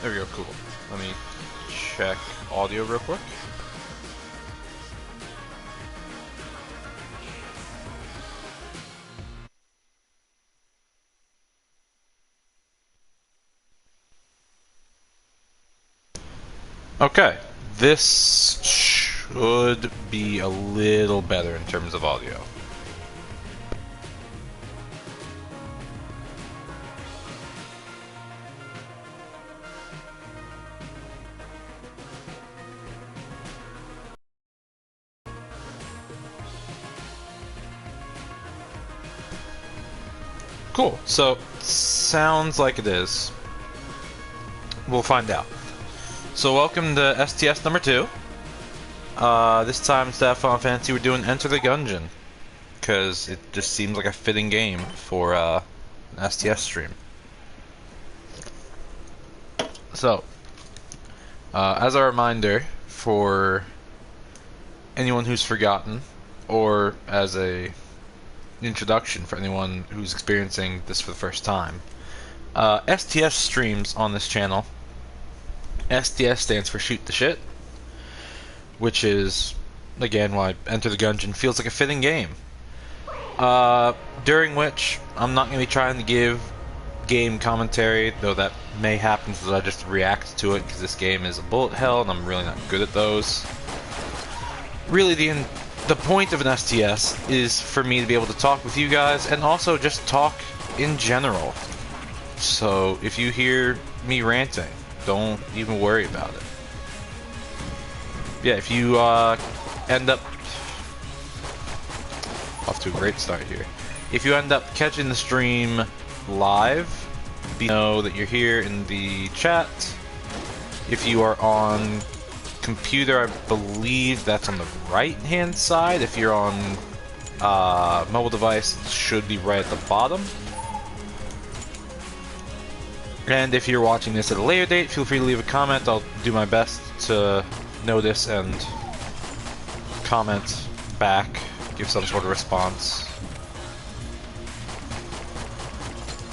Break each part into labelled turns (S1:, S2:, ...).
S1: There we go, cool. Let me check audio real quick. Okay, this should be a little better in terms of audio. Cool, so sounds like it is. We'll find out. So welcome to STS number 2. This time instead of Final Fantasy we're doing Enter the Gungeon, because it just seems like a fitting game for an STS stream. So, as a reminder for anyone who's forgotten, or as a introduction for anyone who's experiencing this for the first time, STS streams on this channel. STS stands for Shoot the Shit, which is, again, why Enter the Gungeon feels like a fitting game. During which, I'm not going to be trying to give game commentary, though that may happen because I just react to it, because this game is a bullet hell, and I'm really not good at those. Really, the point of an STS is for me to be able to talk with you guys, and also just talk in general. So, if you hear me ranting, don't even worry about it. Yeah, if you end up off to a great start here. If you end up catching the stream live, know that you're here in the chat. If you are on computer, I believe that's on the right-hand side. If you're on mobile device, it should be right at the bottom. And if you're watching this at a later date, feel free to leave a comment. I'll do my best to notice and comment back, give some sort of response.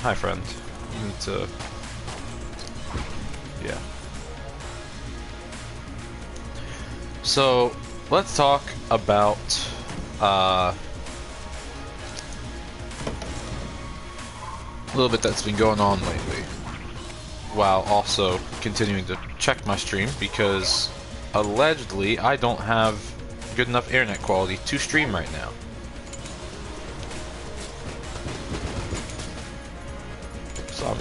S1: Hi, friend. You need to... yeah. So, let's talk about a little bit that's been going on lately, while also continuing to check my stream, because allegedly I don't have good enough internet quality to stream right now. So I'm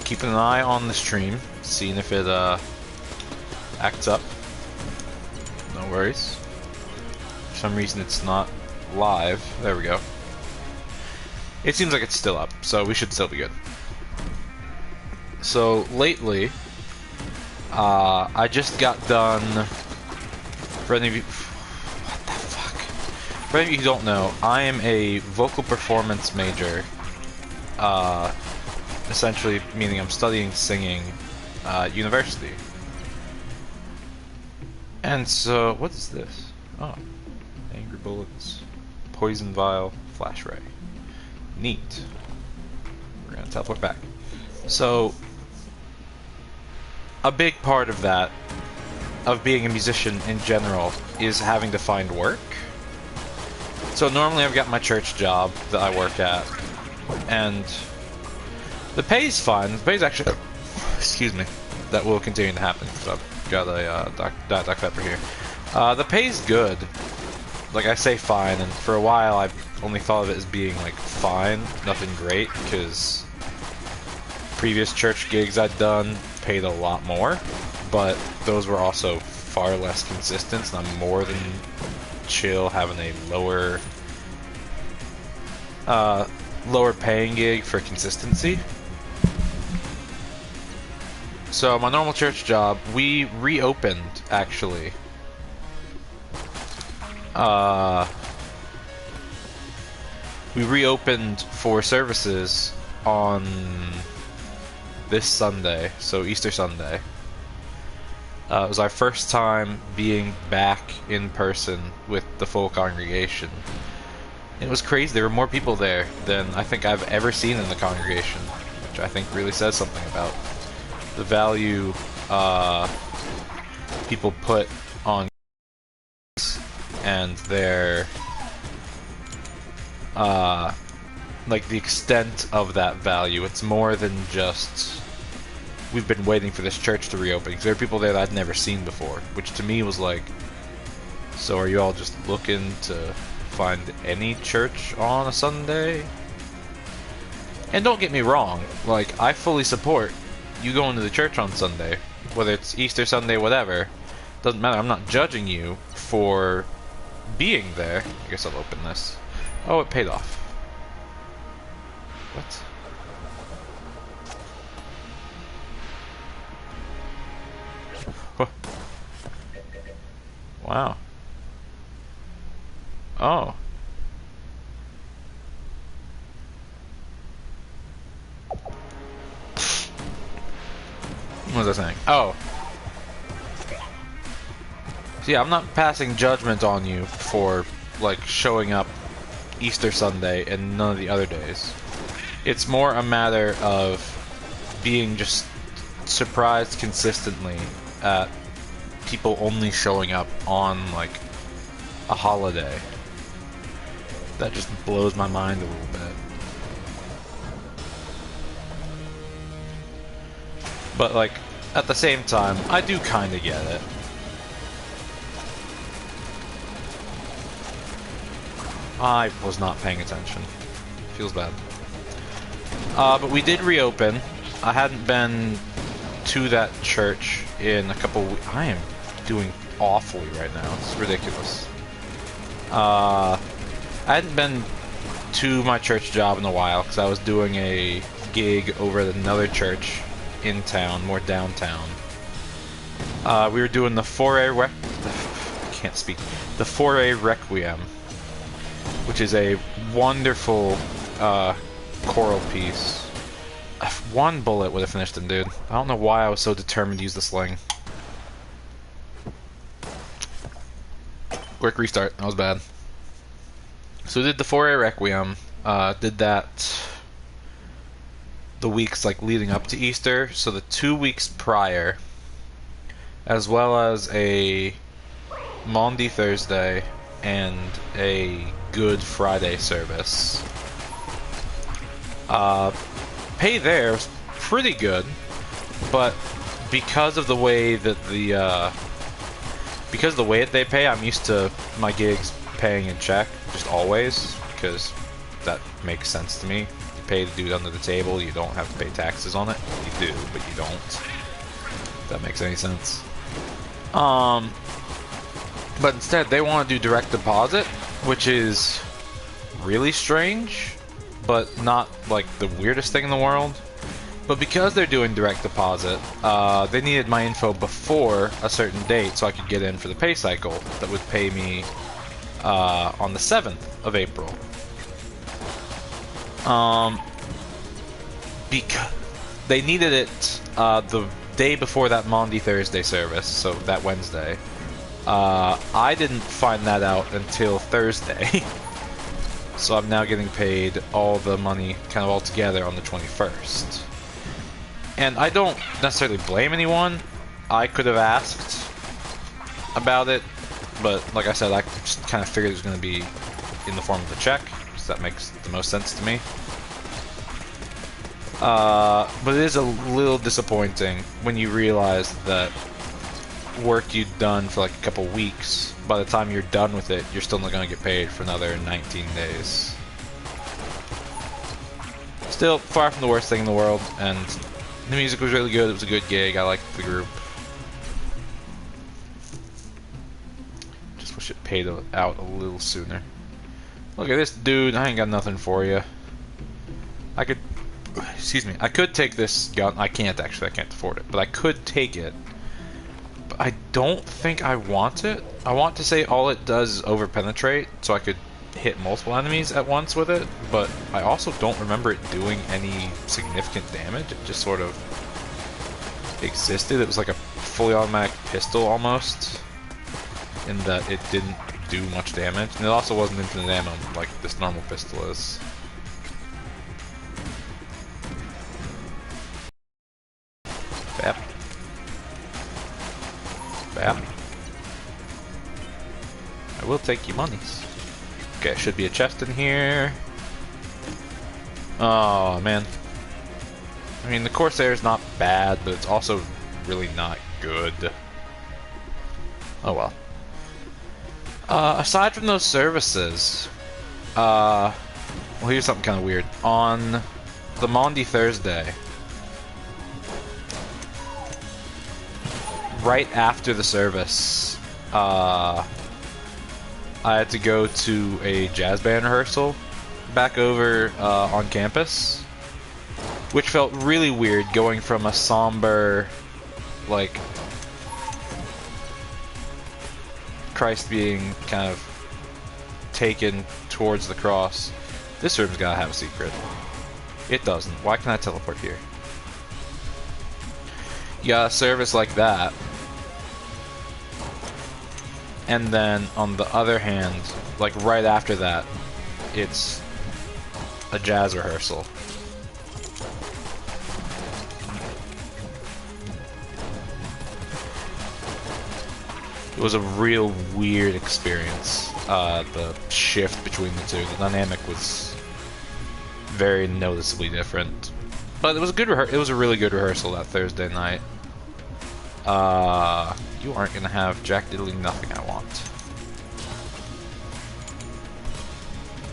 S1: keeping an eye on the stream, seeing if it acts up. No worries. For some reason it's not live. There we go. It seems like it's still up, so we should still be good. So lately, I just got done. For any of you, what the fuck? For any of you who don't know, I am a vocal performance major. Essentially meaning I'm studying singing at university. And so, what is this? Oh, angry bullets, poison vial, flash ray. Neat. We're gonna teleport back. So, a big part of that, of being a musician in general, is having to find work. So normally I've got my church job that I work at, and the pay's fine. The pay's actually, excuse me, that will continue to happen, because I've got a Diet Pepper here. The pay's good. Like, I say fine, and for a while I only thought of it as being like fine, nothing great, because previous church gigs I'd done paid a lot more, but those were also far less consistent, and I'm more than chill having a lower paying gig for consistency. So my normal church job, we reopened actually. We reopened for services on this Sunday, so Easter Sunday. It was our first time being back in person with the full congregation. It was crazy. There were more people there than I think I've ever seen in the congregation, which I think really says something about the value people put on and their like the extent of that value. It's more than just we've been waiting for this church to reopen, because there are people there that I'd never seen before, which to me was like, so are you all just looking to find any church on a Sunday? And don't get me wrong, like, I fully support you going to the church on Sunday, whether it's Easter Sunday, whatever. Doesn't matter. I'm not judging you for being there. I guess I'll open this. Oh, it paid off. What? Huh. Wow. Oh. What was I saying? Oh. So yeah, I'm not passing judgment on you for, like, showing up Easter Sunday and none of the other days. It's more a matter of being just surprised consistently at people only showing up on, like, a holiday. That just blows my mind a little bit. But, like, at the same time, I do kind of get it. I was not paying attention. Feels bad. But we did reopen. I hadn't been to that church in a couple weeks. I am doing awfully right now. It's ridiculous. I hadn't been to my church job in a while because I was doing a gig over at another church in town, more downtown. We were doing the I can't speak. The Foray Requiem, which is a wonderful choral piece. One bullet would have finished him, dude. I don't know why I was so determined to use the sling. Quick restart. That was bad. So we did the Foray Requiem. Did that the weeks like leading up to Easter. So the 2 weeks prior, as well as a Maundy Thursday and a Good Friday service. Pay there was pretty good, but because of the way that they pay, I'm used to my gigs paying in check, just always, because that makes sense to me. You pay the dude under the table, you don't have to pay taxes on it. You do, but you don't. If that makes any sense. But instead, they want to do direct deposit, which is really strange, but not like the weirdest thing in the world. But because they're doing direct deposit, they needed my info before a certain date so I could get in for the pay cycle that would pay me on the 7th of April. Because they needed it the day before that Maundy Thursday service, so that Wednesday. I didn't find that out until Thursday. So I'm now getting paid all the money kind of all together on the 21st. And I don't necessarily blame anyone. I could have asked about it, but like I said, I just kind of figured it was going to be in the form of a check, so that makes the most sense to me. But it is a little disappointing when you realize that work you've done for like a couple weeks, by the time you're done with it, you're still not going to get paid for another 19 days. Still, far from the worst thing in the world, and the music was really good. It was a good gig. I liked the group. Just wish it paid out a little sooner. Look at this dude. I ain't got nothing for you. I could... Excuse me. I could take this gun. I can't, actually. I can't afford it. But I could take it. But I don't think I want it. I want to say all it does is over-penetrate, so I could hit multiple enemies at once with it, but I also don't remember it doing any significant damage. It just sort of existed. It was like a fully automatic pistol almost, in that it didn't do much damage, and it also wasn't infinite ammo like this normal pistol is. I will take your monies. Okay, should be a chest in here. Oh, man. I mean, the Corsair is not bad, but it's also really not good. Oh well. Aside from those services, well, here's something kind of weird. On the Maundy Thursday, right after the service, I had to go to a jazz band rehearsal back over on campus, which felt really weird going from a somber, like, Christ being kind of taken towards the cross. This room's gotta have a secret. It doesn't. Why can't I teleport here? You got a service like that, and then on the other hand, like right after that, it's a jazz rehearsal. It was a real weird experience. The shift between the two, the dynamic was very noticeably different. But it was a good it was a really good rehearsal that Thursday night. You aren't gonna have jack diddly nothing I want.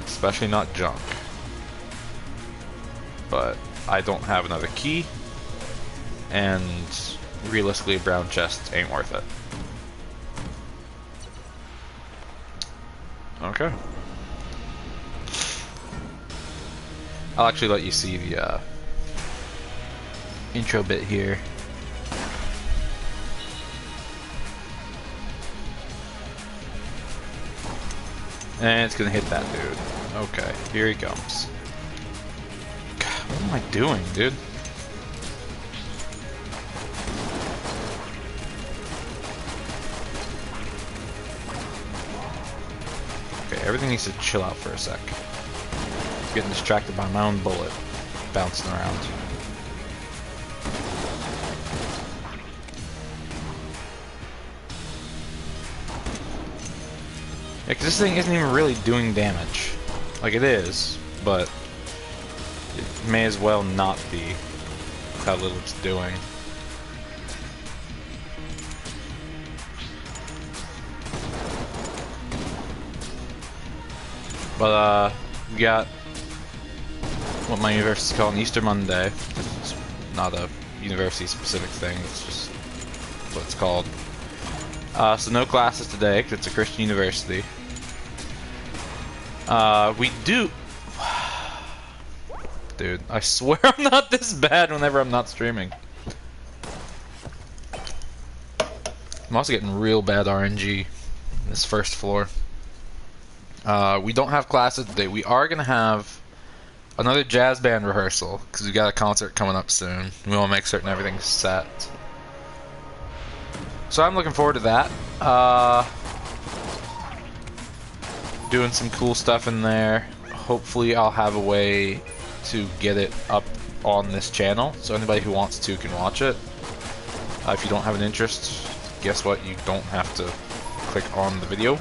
S1: Especially not junk. But I don't have another key, and realistically a brown chest ain't worth it. Okay. I'll actually let you see the intro bit here. And it's gonna hit that dude. Okay, here he comes. God, what am I doing, dude? Okay, everything needs to chill out for a sec. I'm getting distracted by my own bullet bouncing around. Yeah, 'cause this thing isn't even really doing damage. Like, it is, but it may as well not be with how little it's doing. But, we got what my university's called an Easter Monday. It's not a university-specific thing, it's just what it's called. So no classes today, because it's a Christian university. We do... Dude, I swear I'm not this bad whenever I'm not streaming. I'm also getting real bad RNG in this first floor. We don't have classes today. We are going to have another jazz band rehearsal, because we got a concert coming up soon. We want to make certain everything's set. So I'm looking forward to that. Doing some cool stuff in there. Hopefully I'll have a way to get it up on this channel, so anybody who wants to can watch it. If you don't have an interest, guess what? You don't have to click on the video.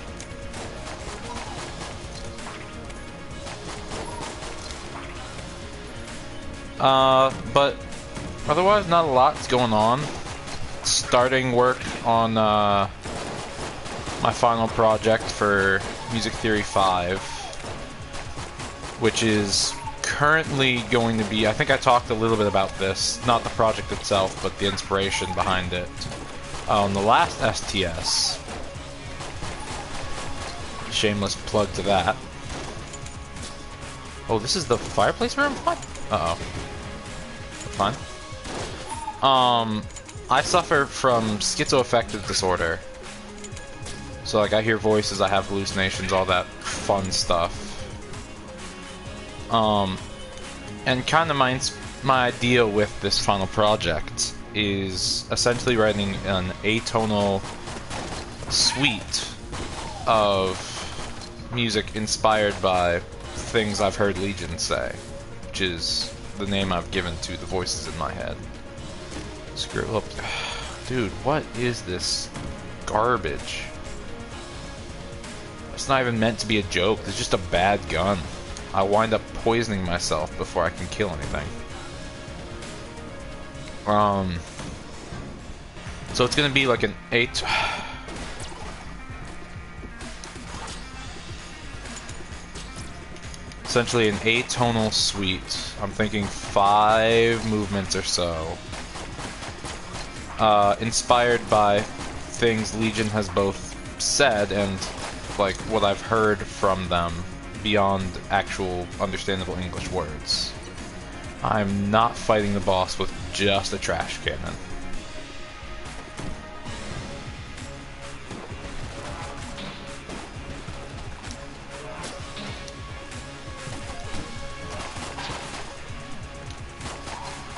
S1: But otherwise, not a lot's going on. Starting work on my final project for Music Theory 5, which is currently going to be, I think I talked a little bit about this, not the project itself, but the inspiration behind it, on the last STS. Shameless plug to that. Oh, this is the fireplace room? What? Uh-oh. Fine. I suffer from schizoaffective disorder. So, like, I hear voices, I have hallucinations, all that fun stuff. And kind of my idea with this final project is essentially writing an atonal suite of music inspired by things I've heard Legion say, which is the name I've given to the voices in my head. Screw up. Dude, what is this garbage? It's not even meant to be a joke. It's just a bad gun. I wind up poisoning myself before I can kill anything. So it's gonna be like an 8. Essentially an atonal suite. I'm thinking 5 movements or so. Inspired by things Legion has both said and like what I've heard from them beyond actual understandable English words. I'm not fighting the boss with just a trash cannon.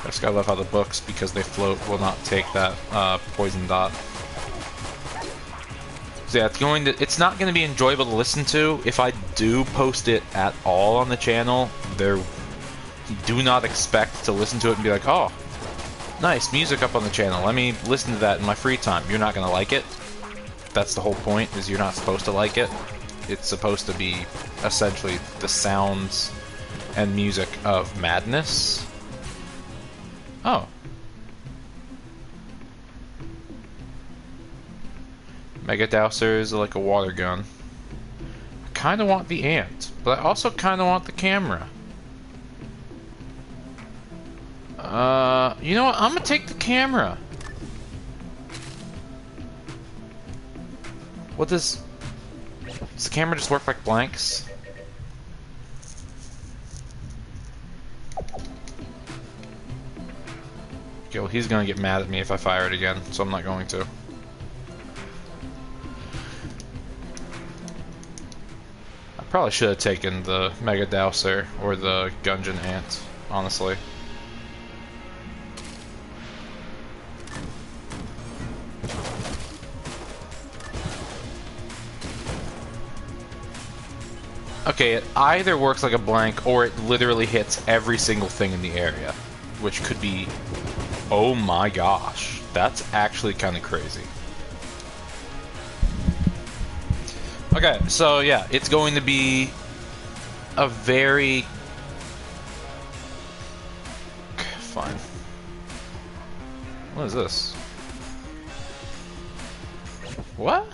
S1: I just gotta love how the books, because they float, will not take that poison dot. So yeah, it's not going to be enjoyable to listen to. If I do post it at all on the channel, do not expect to listen to it and be like, oh, nice music up on the channel. Let me listen to that in my free time. You're not going to like it. That's the whole point, is you're not supposed to like it. It's supposed to be essentially the sounds and music of madness. Oh. Mega Dowser is like a water gun. I kind of want the ant, but I also kind of want the camera. You know what? I'm gonna take the camera. Does the camera just work like blanks? Okay, well, he's gonna get mad at me if I fire it again, so I'm not going to. I probably should have taken the Mega Dowser or the Gungeon Ant, honestly. Okay, it either works like a blank or it literally hits every single thing in the area, which could be... Oh my gosh, that's actually kind of crazy. Okay, so yeah, it's going to be a very... Fine. What is this? What?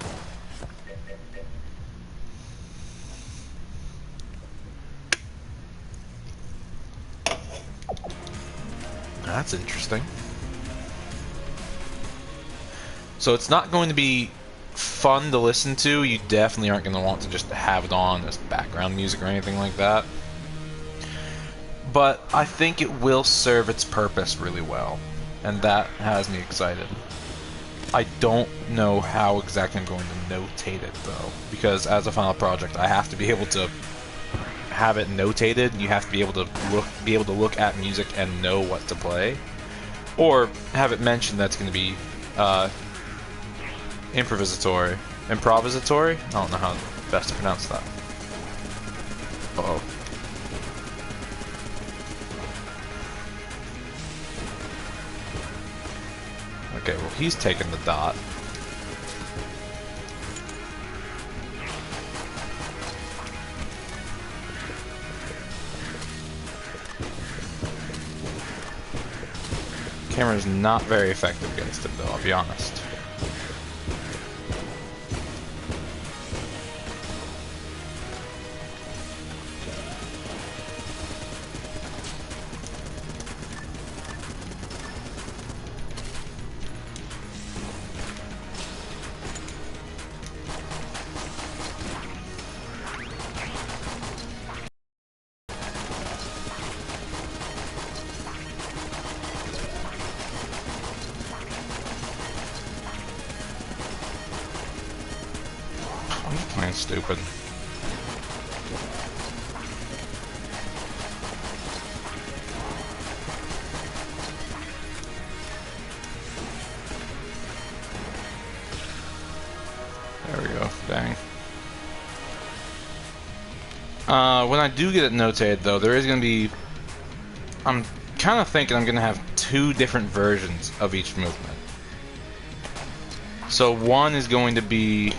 S1: That's interesting. So it's not going to be fun to listen to. You definitely aren't going to want to just have it on as background music or anything like that. But I think it will serve its purpose really well, and that has me excited. I don't know how exactly I'm going to notate it though, because as a final project I have to be able to have it notated. You have to be able to look at music and know what to play, or have it mentioned that's going to be improvisatory. I don't know how best to pronounce that. Uh-oh. Okay, well, he's taking the dot. Camera's not very effective against it, though, I'll be honest. Stupid. There we go. Dang. When I do get it notated, though, there is going to be... I'm kind of thinking I'm going to have 2 different versions of each movement. So one is going to be...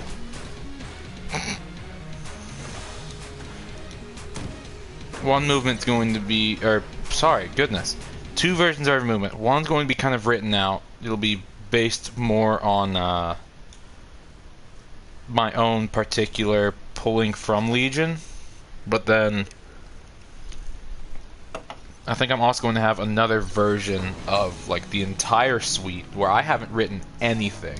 S1: one movement's going to be, or sorry, goodness, two versions of every movement. One's going to be kind of written out. It'll be based more on my own particular pulling from Legion, but then I think I'm also going to have another version of like the entire suite where I haven't written anything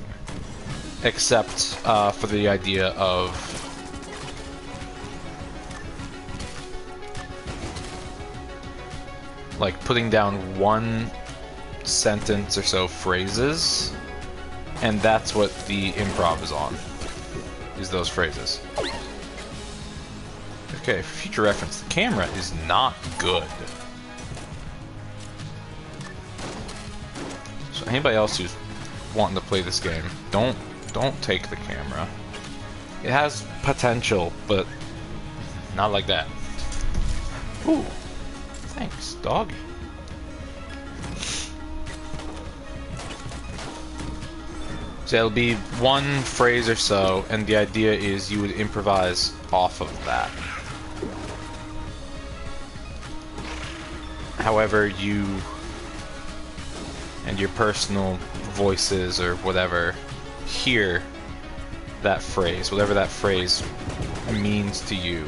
S1: except for the idea of like putting down one sentence or so phrases, and that's what the improv is on, is those phrases. Okay, for future reference, the camera is not good. So anybody else who's wanting to play this game, don't take the camera. It has potential, but not like that. Ooh, thanks, dog. So it'll be one phrase or so, and the idea is you would improvise off of that. However you and your personal voices or whatever hear that phrase, whatever that phrase means to you,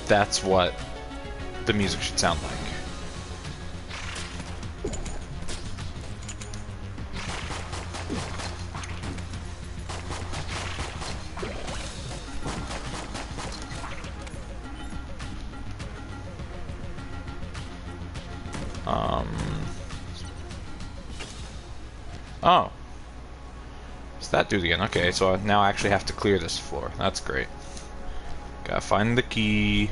S1: that's what the music should sound like. Oh. What's that do again? Okay, so now I actually have to clear this floor. That's great. Gotta find the key.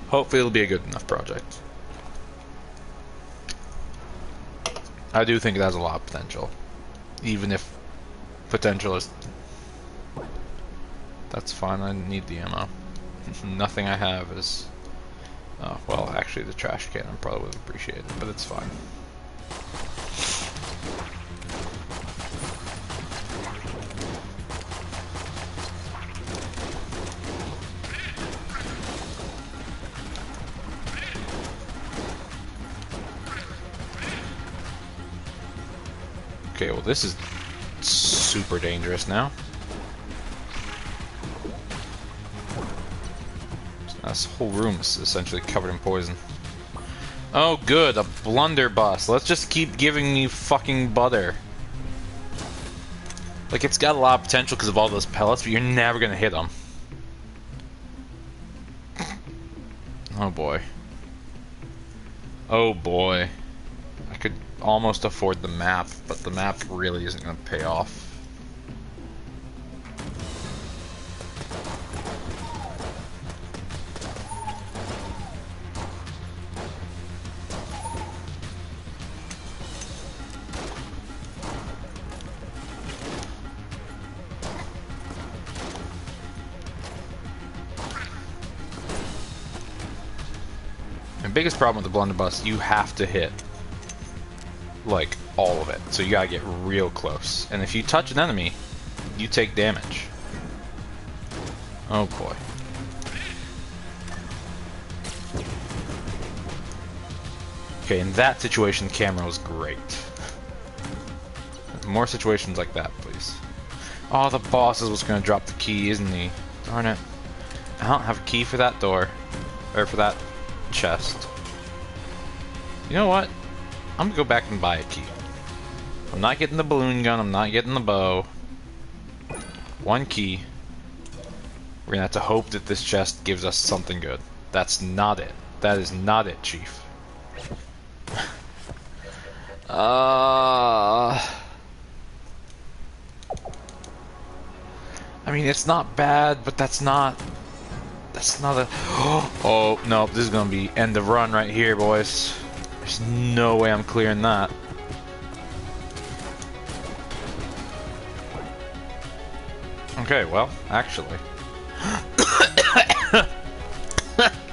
S1: Hopefully it'll be a good enough project. I do think it has a lot of potential. Even if potential is... That's fine, I need the ammo. Nothing I have is... Oh, well, actually the trash can I probably would appreciate it, but it's fine. Okay, well this is super dangerous now. This whole room is essentially covered in poison. Oh good, a blunderbuss. Let's just keep giving me fucking butter. Like, it's got a lot of potential because of all those pellets, but you're never gonna hit them. Oh boy. Oh boy. I could almost afford the map, but the map really isn't gonna pay off. The biggest problem with the blunderbuss, you have to hit like all of it, so you gotta get real close, and if you touch an enemy you take damage. Oh boy. Okay, in that situation the camera was great. More situations like that, please. Oh, the boss is what's gonna drop the key, isn't he? Darn it. I don't have a key for that door, or for that chest. You know what? I'm gonna go back and buy a key. I'm not getting the balloon gun, I'm not getting the bow. One key. We're gonna have to hope that this chest gives us something good. That's not it. That is not it, Chief. I mean, it's not bad, but that's not a... Oh, no, this is gonna be end of run right here, boys. There's no way I'm clearing that. Okay, well, actually.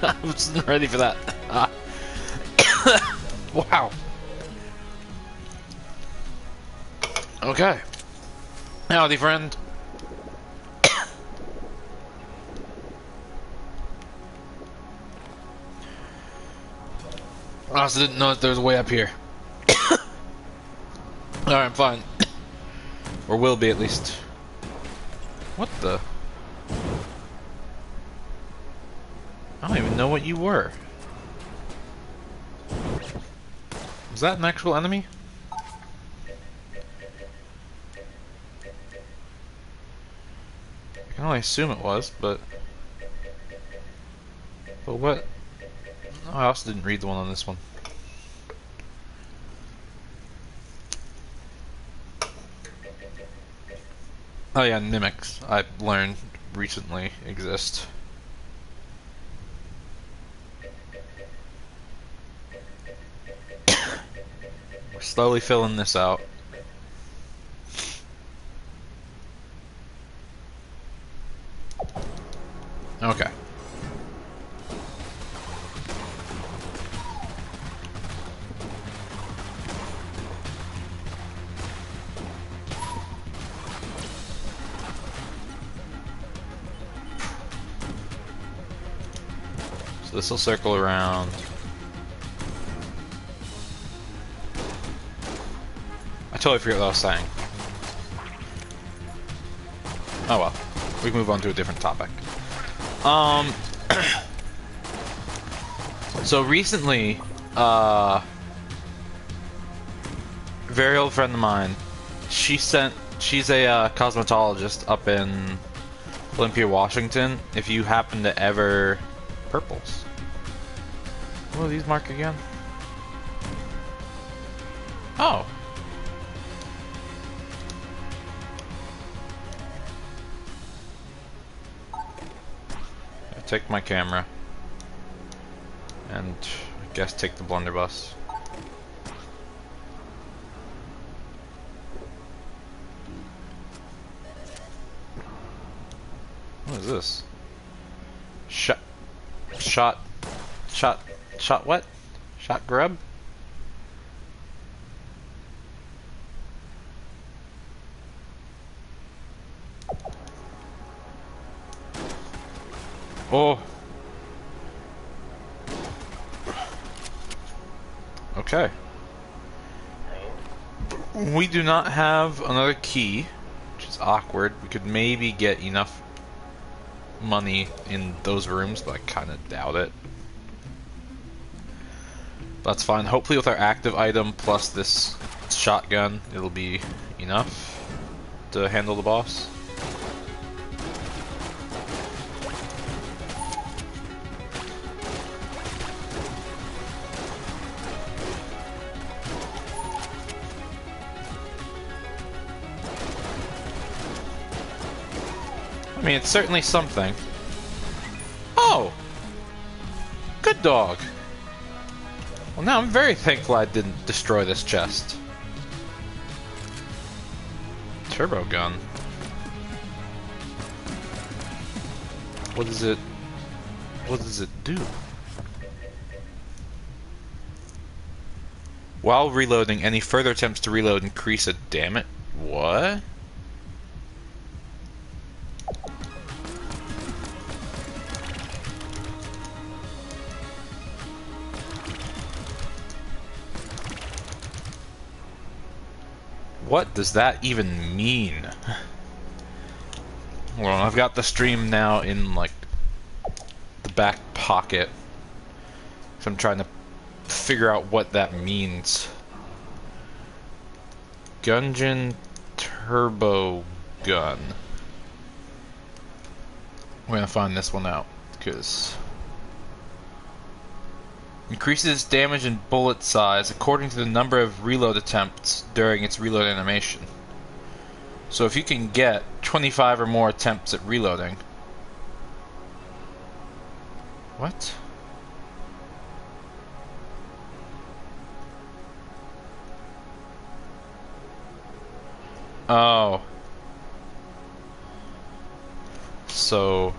S1: I wasn't ready for that. Wow. Okay. Howdy, friend. I also didn't know that there was a way up here. Alright, I'm fine. Or will be, at least. What the? I don't even know what you were. Was that an actual enemy? I can only assume it was, but... But what? Oh, I also didn't read the one on this one. Oh yeah, mimics, I learned recently, exist. We're slowly filling this out. Okay. So this will circle around. I totally forget what I was saying. Oh well. We can move on to a different topic. So recently, very old friend of mine, she's a cosmetologist up in Olympia, Washington. If you happen to ever... Purples. What do these mark again? Oh. I take my camera. And I guess take the blunderbuss. What is this? Shot what? Shot grub? Oh. Okay. We do not have another key, which is awkward. We could maybe get enough money in those rooms, but I kind of doubt it. That's fine. Hopefully with our active item plus this shotgun, it'll be enough to handle the boss. I mean, it's certainly something. Oh! Good dog! Well, now I'm very thankful I didn't destroy this chest. Turbo gun. What does it do? While reloading, any further attempts to reload increase a damage. What? What does that even mean? Well, I've got the stream now in, like, the back pocket. So I'm trying to figure out what that means. Gungeon Turbo Gun. We're gonna find this one out, because... Increases damage and bullet size according to the number of reload attempts during its reload animation. So if you can get 25 or more attempts at reloading... What? Oh. So...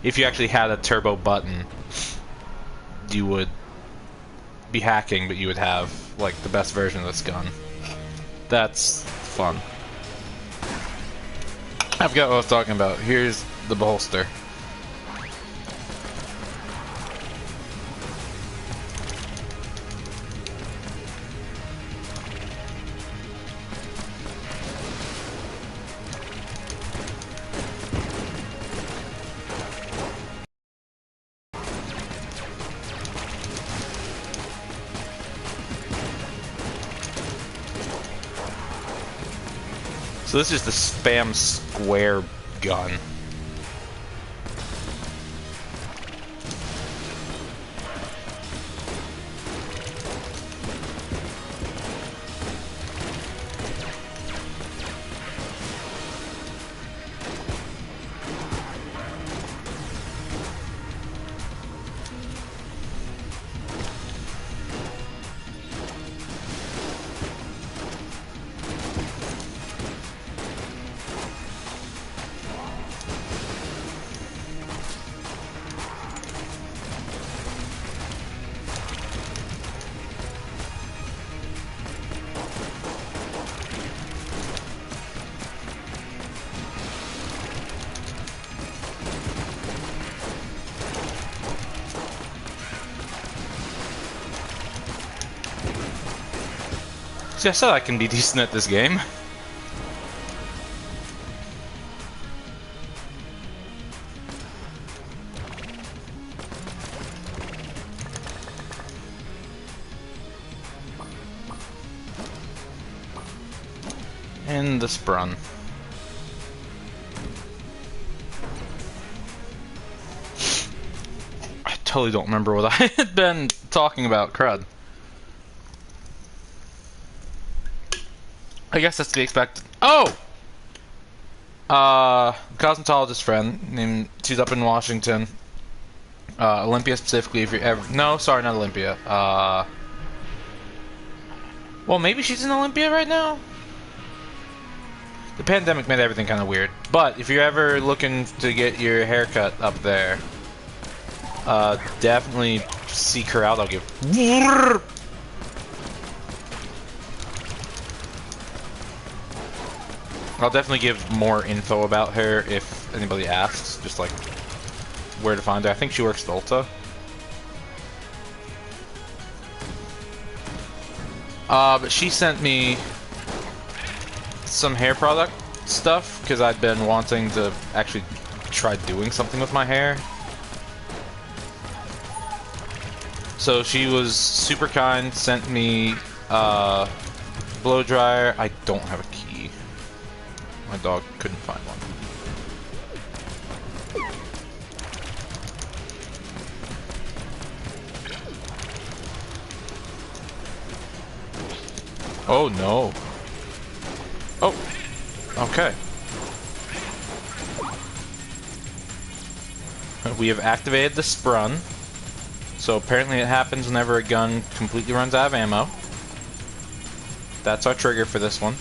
S1: if you actually had a turbo button, you would be hacking, but you would have, like, the best version of this gun. That's fun. I forgot what I was talking about. Here's the bolster. So this is the spam square gun. See, I said I can be decent at this game. And the sprun. I totally don't remember what I had been talking about, crud. I guess that's to be expected. Oh! Cosmetologist friend named, she's up in Washington. Olympia specifically, if you're ever, no, sorry, not Olympia. Well, maybe she's in Olympia right now? The pandemic made everything kind of weird. But if you're ever looking to get your haircut up there, definitely seek her out. I'll give. I'll definitely give more info about her if anybody asks, just like where to find her. I think she works at Ulta. But she sent me some hair product stuff because I'd been wanting to actually try doing something with my hair. So she was super kind, sent me blow dryer. I don't have a key. My dog couldn't find one. Oh no. Oh, okay. We have activated the sprun. So apparently it happens whenever a gun completely runs out of ammo. That's our trigger for this one.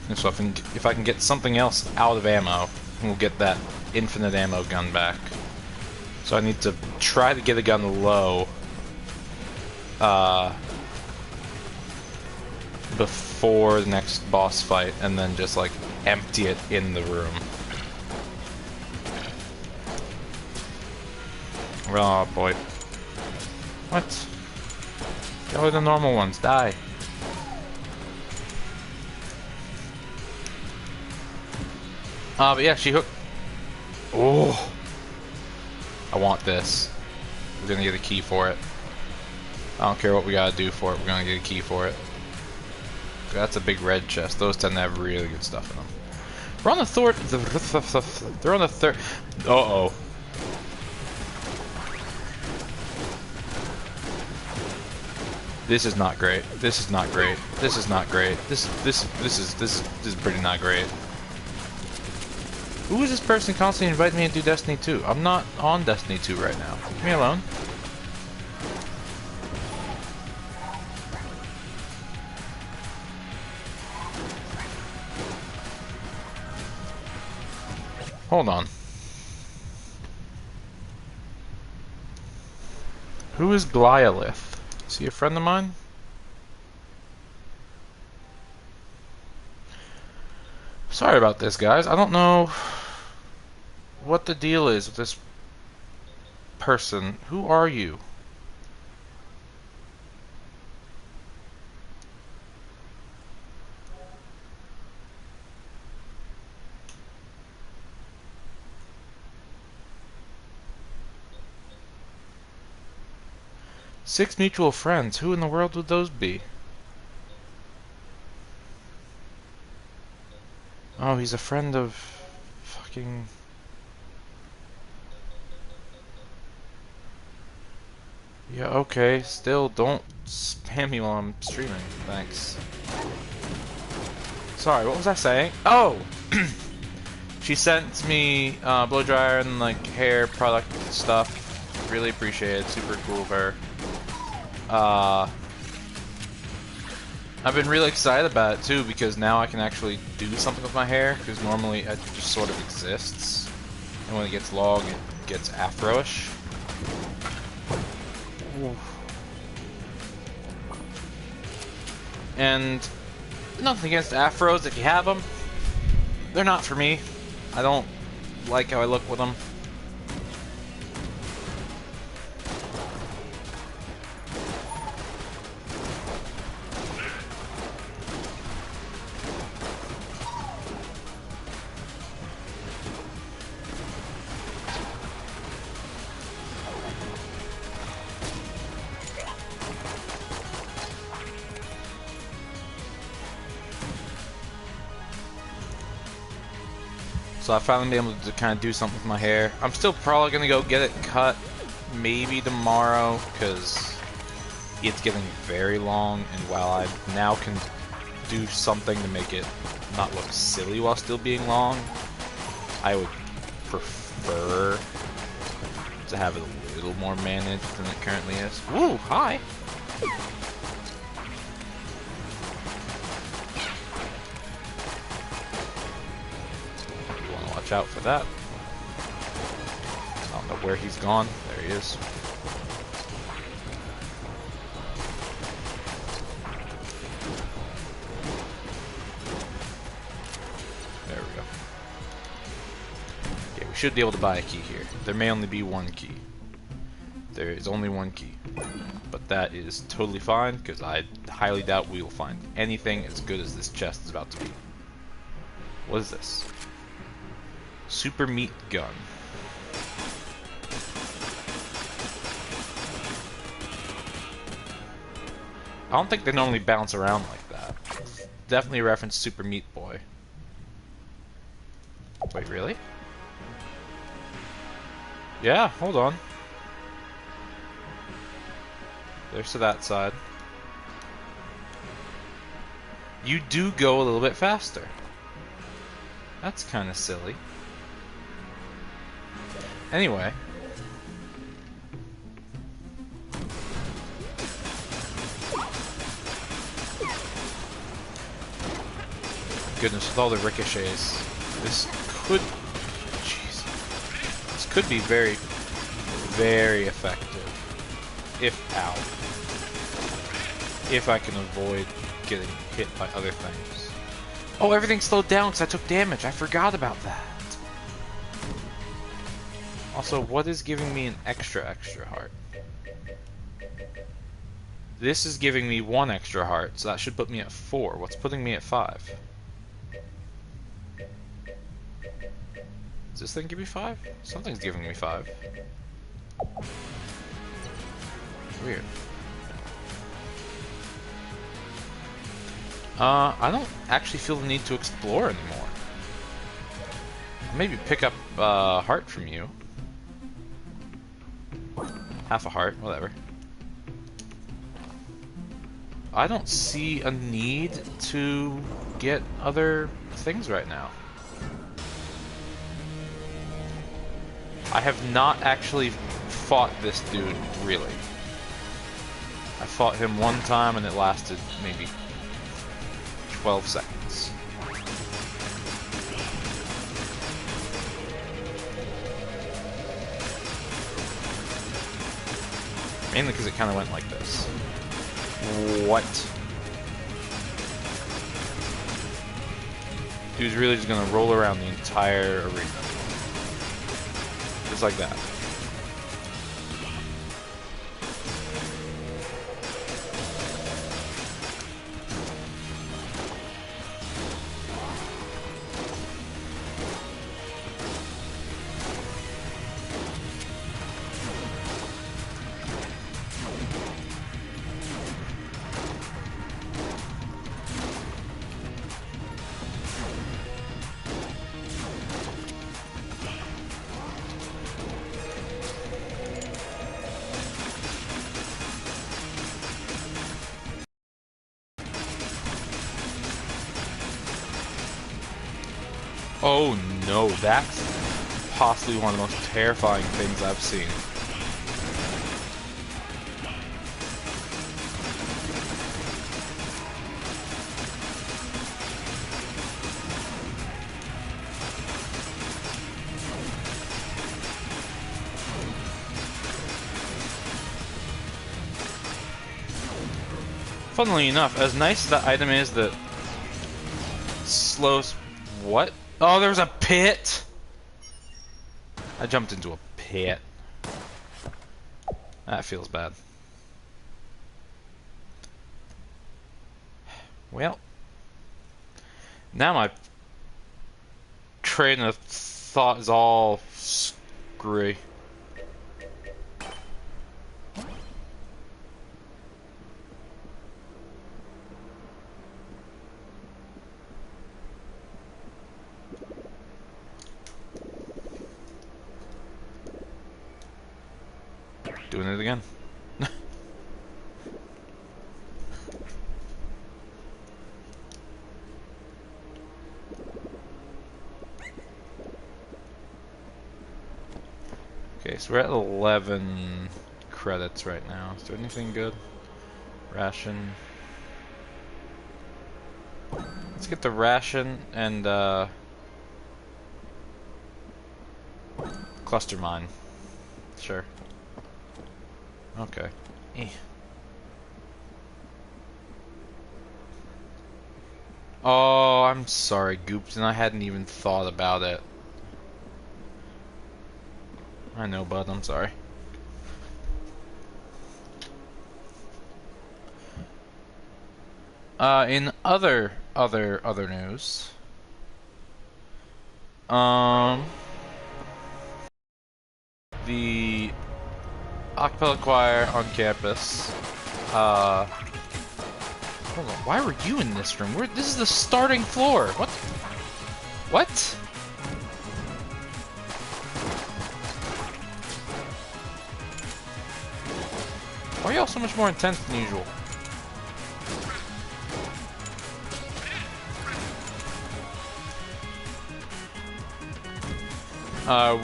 S1: And so if I can get something else out of ammo, we'll get that infinite ammo gun back. So I need to try to get a gun low before the next boss fight, and then just like empty it in the room. Oh boy. What? Go with the normal ones, die. But yeah, she hooked. Oh, I want this. We're gonna get a key for it. I don't care what we gotta do for it. We're gonna get a key for it. That's a big red chest. Those tend to have really good stuff in them. We're on the third. They're on the third. Uh-oh. This is not great. This is not great. This is not great. This is pretty not great. Who is this person constantly inviting me to do Destiny 2? I'm not on Destiny 2 right now. Leave me alone. Hold on. Who is Glyolith? Is he a friend of mine? Sorry about this, guys. I don't know what the deal is with this person. Who are you? Six mutual friends. Who in the world would those be? Oh, he's a friend of fucking... Yeah, okay. Still, don't spam me while I'm streaming. Thanks. Sorry, what was I saying? Oh! She sent me blow dryer and like hair product stuff. Really appreciate it. Super cool of her. I've been really excited about it too because now I can actually do something with my hair because normally it just sort of exists, and when it gets long, it gets afro-ish. And nothing against afros if you have them. They're not for me. I don't like how I look with them. So I finally been able to kind of do something with my hair. I'm still probably going to go get it cut maybe tomorrow because it's getting very long, and while I now can do something to make it not look silly while still being long, I would prefer to have it a little more managed than it currently is. Woo, hi! Watch out for that. I don't know where he's gone. There he is. There we go. Okay, we should be able to buy a key here. There may only be one key. There is only one key. But that is totally fine, because I highly doubt we will find anything as good as this chest is about to be. What is this? Super meat gun. I don't think they normally bounce around like that. Definitely a reference to Super Meat Boy. Wait, really? Yeah, hold on. There's to that side. You do go a little bit faster. That's kind of silly. Anyway. Goodness, with all the ricochets, this could... Jeez. This could be very, very effective. If ow. If I can avoid getting hit by other things. Oh, everything slowed down because I took damage. I forgot about that. Also, what is giving me an extra heart? This is giving me 1 extra heart, so that should put me at 4. What's putting me at 5? Does this thing give me 5? Something's giving me 5. Weird. I don't actually feel the need to explore anymore. I'll maybe pick up a heart from you. Half a heart, whatever. I don't see a need to get other things right now. I have not actually fought this dude, really. I fought him one time and it lasted maybe 12 seconds. Mainly because it kind of went like this. What? Dude's really just gonna roll around the entire arena. Just like that. Oh no, that's possibly one of the most terrifying things I've seen. Funnily enough, as nice as that item is that slows... What? Oh, there's a pit! I jumped into a pit. That feels bad. Well, now my train of thought is all screwy. Doing it again. Okay, so we're at 11 credits right now. Is there anything good? Ration. Let's get the ration and cluster mine. Sure. Okay. Oh, I'm sorry, Gooped, and I hadn't even thought about it. I know, bud, I'm sorry. In other news, the acapella choir on campus, hold on, why were you in this room? This is the starting floor. What? What? Why are y'all so much more intense than usual?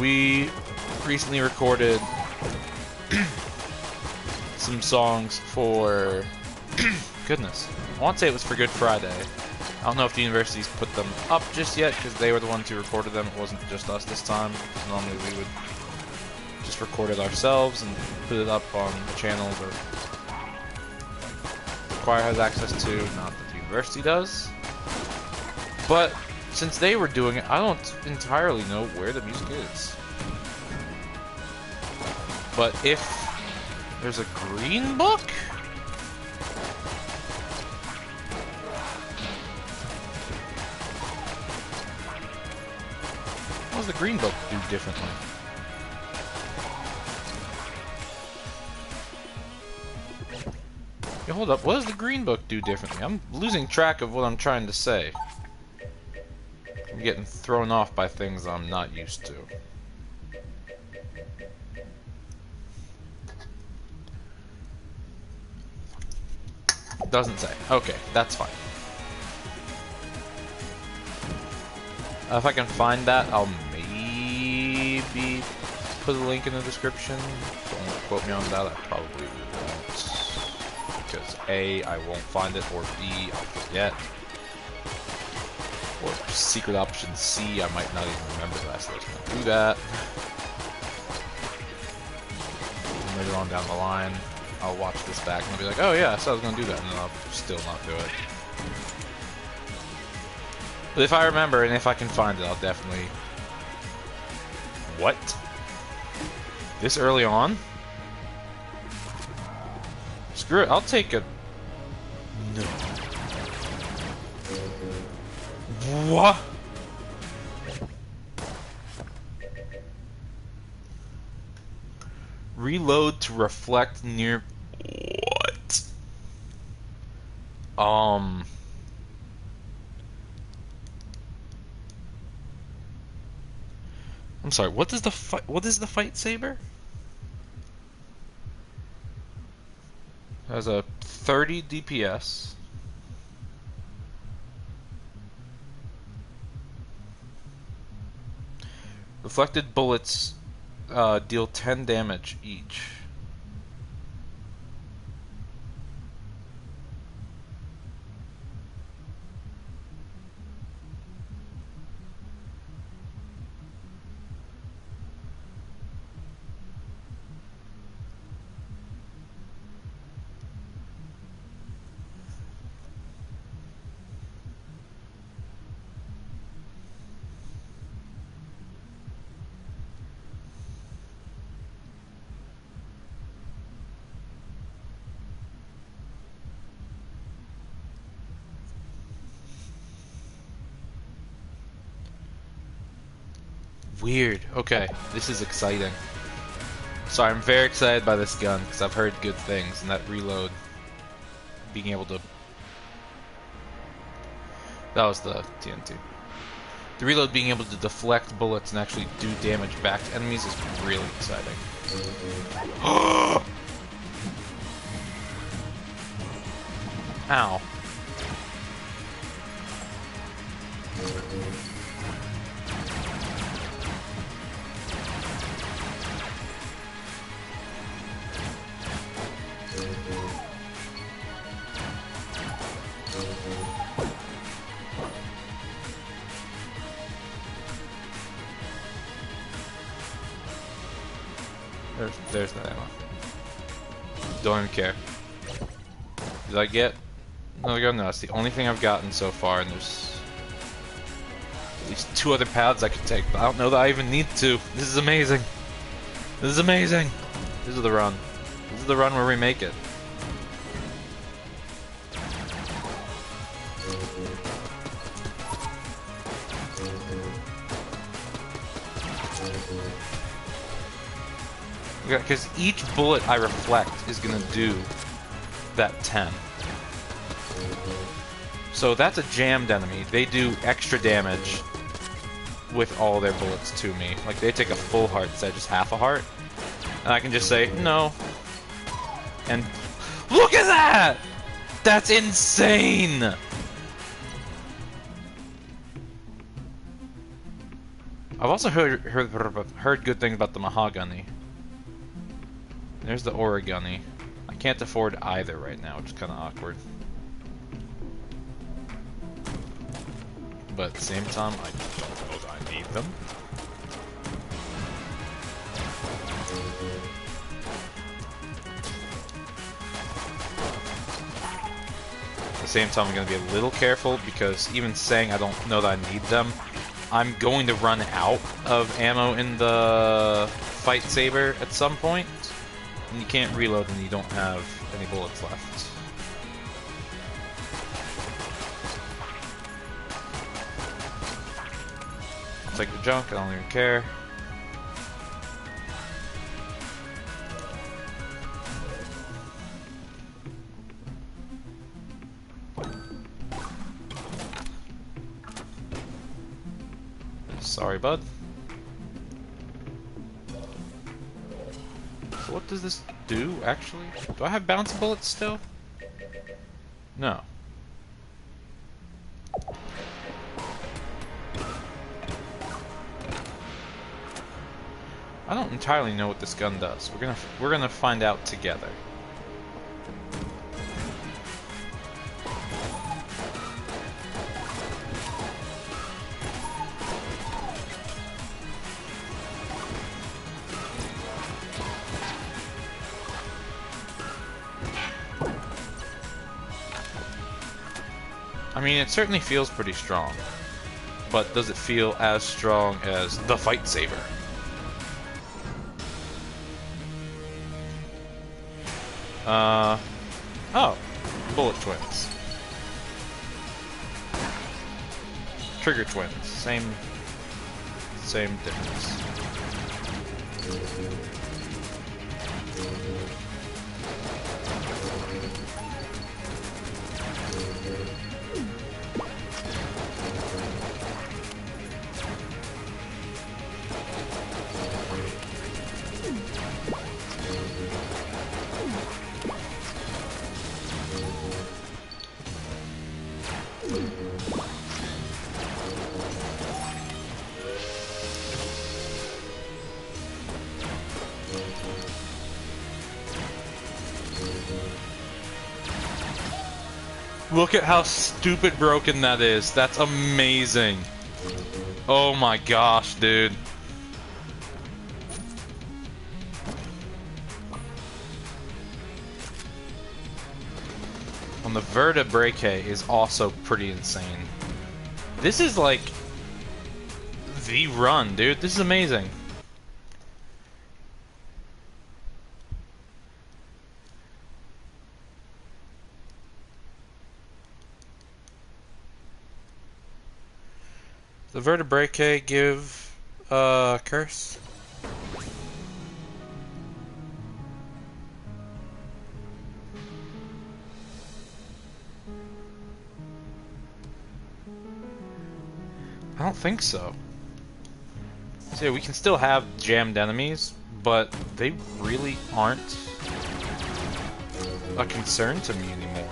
S1: We recently recorded some songs for goodness, I want to say it was for Good Friday. I don't know if the universities put them up just yet because they were the ones who recorded them. It wasn't just us this time. Normally we would just record it ourselves and put it up on the channels or the choir has access to, not that the university does. But since they were doing it, I don't entirely know where the music is. But if there's a green book? What does the green book do differently? Hey, hold up, what does the green book do differently? I'm losing track of what I'm trying to say. I'm getting thrown off by things I'm not used to. Doesn't say. Okay, that's fine. If I can find that, I'll maybe put a link in the description. Don't quote me on that, I probably won't. Because A, I won't find it, or B, I'll forget. Or secret option C, I might not even remember that, so let's not do that. Later on down the line. I'll watch this back and I'll be like, oh yeah, I said I was gonna do that, and then I'll still not do it. But if I remember and if I can find it, I'll definitely... What? This early on? Screw it, I'll take a... No. What? Reload to reflect near... What? I'm sorry, what is the fight saber? It has a 30 DPS. Reflected bullets deal 10 damage each. Weird. Okay, this is exciting. So I'm very excited by this gun because I've heard good things, and that reload, being able to... That was the TNT. The reload being able to deflect bullets and actually do damage back to enemies is really exciting. Ow. There's that ammo. Don't even care. Did I get another gun? No, that's the only thing I've gotten so far, and there's at least 2 other paths I could take, but I don't know that I even need to. This is amazing. This is amazing. This is the run. This is the run where we make it. Because each bullet I reflect is going to do that 10. So that's a jammed enemy. They do extra damage with all their bullets to me. Like, they take a full heart instead of just half a heart. And I can just say, no. And look at that! That's insane! I've also heard good things about the Mahogany. There's the Origami. I can't afford either right now, which is kind of awkward. But at the same time, I don't know that I need them. At the same time, I'm going to be a little careful because even saying I don't know that I need them, I'm going to run out of ammo in the fight saber at some point. And you can't reload when you don't have any bullets left. I'll take the junk, I don't even care. Sorry, bud. So what does this do, actually? Do I have bounce bullets still? No. I don't entirely know what this gun does. We're gonna find out together. I mean, it certainly feels pretty strong. But does it feel as strong as the Fight Saber? Oh. Bullet Twins. Trigger Twins. Same difference. Look at how stupid broken that is. That's amazing. Oh my gosh, dude. On the vertebrae is also pretty insane. This is like the run, dude. This is amazing. The vertebrae give curse. I don't think so. So yeah, we can still have jammed enemies, but they really aren't a concern to me anymore.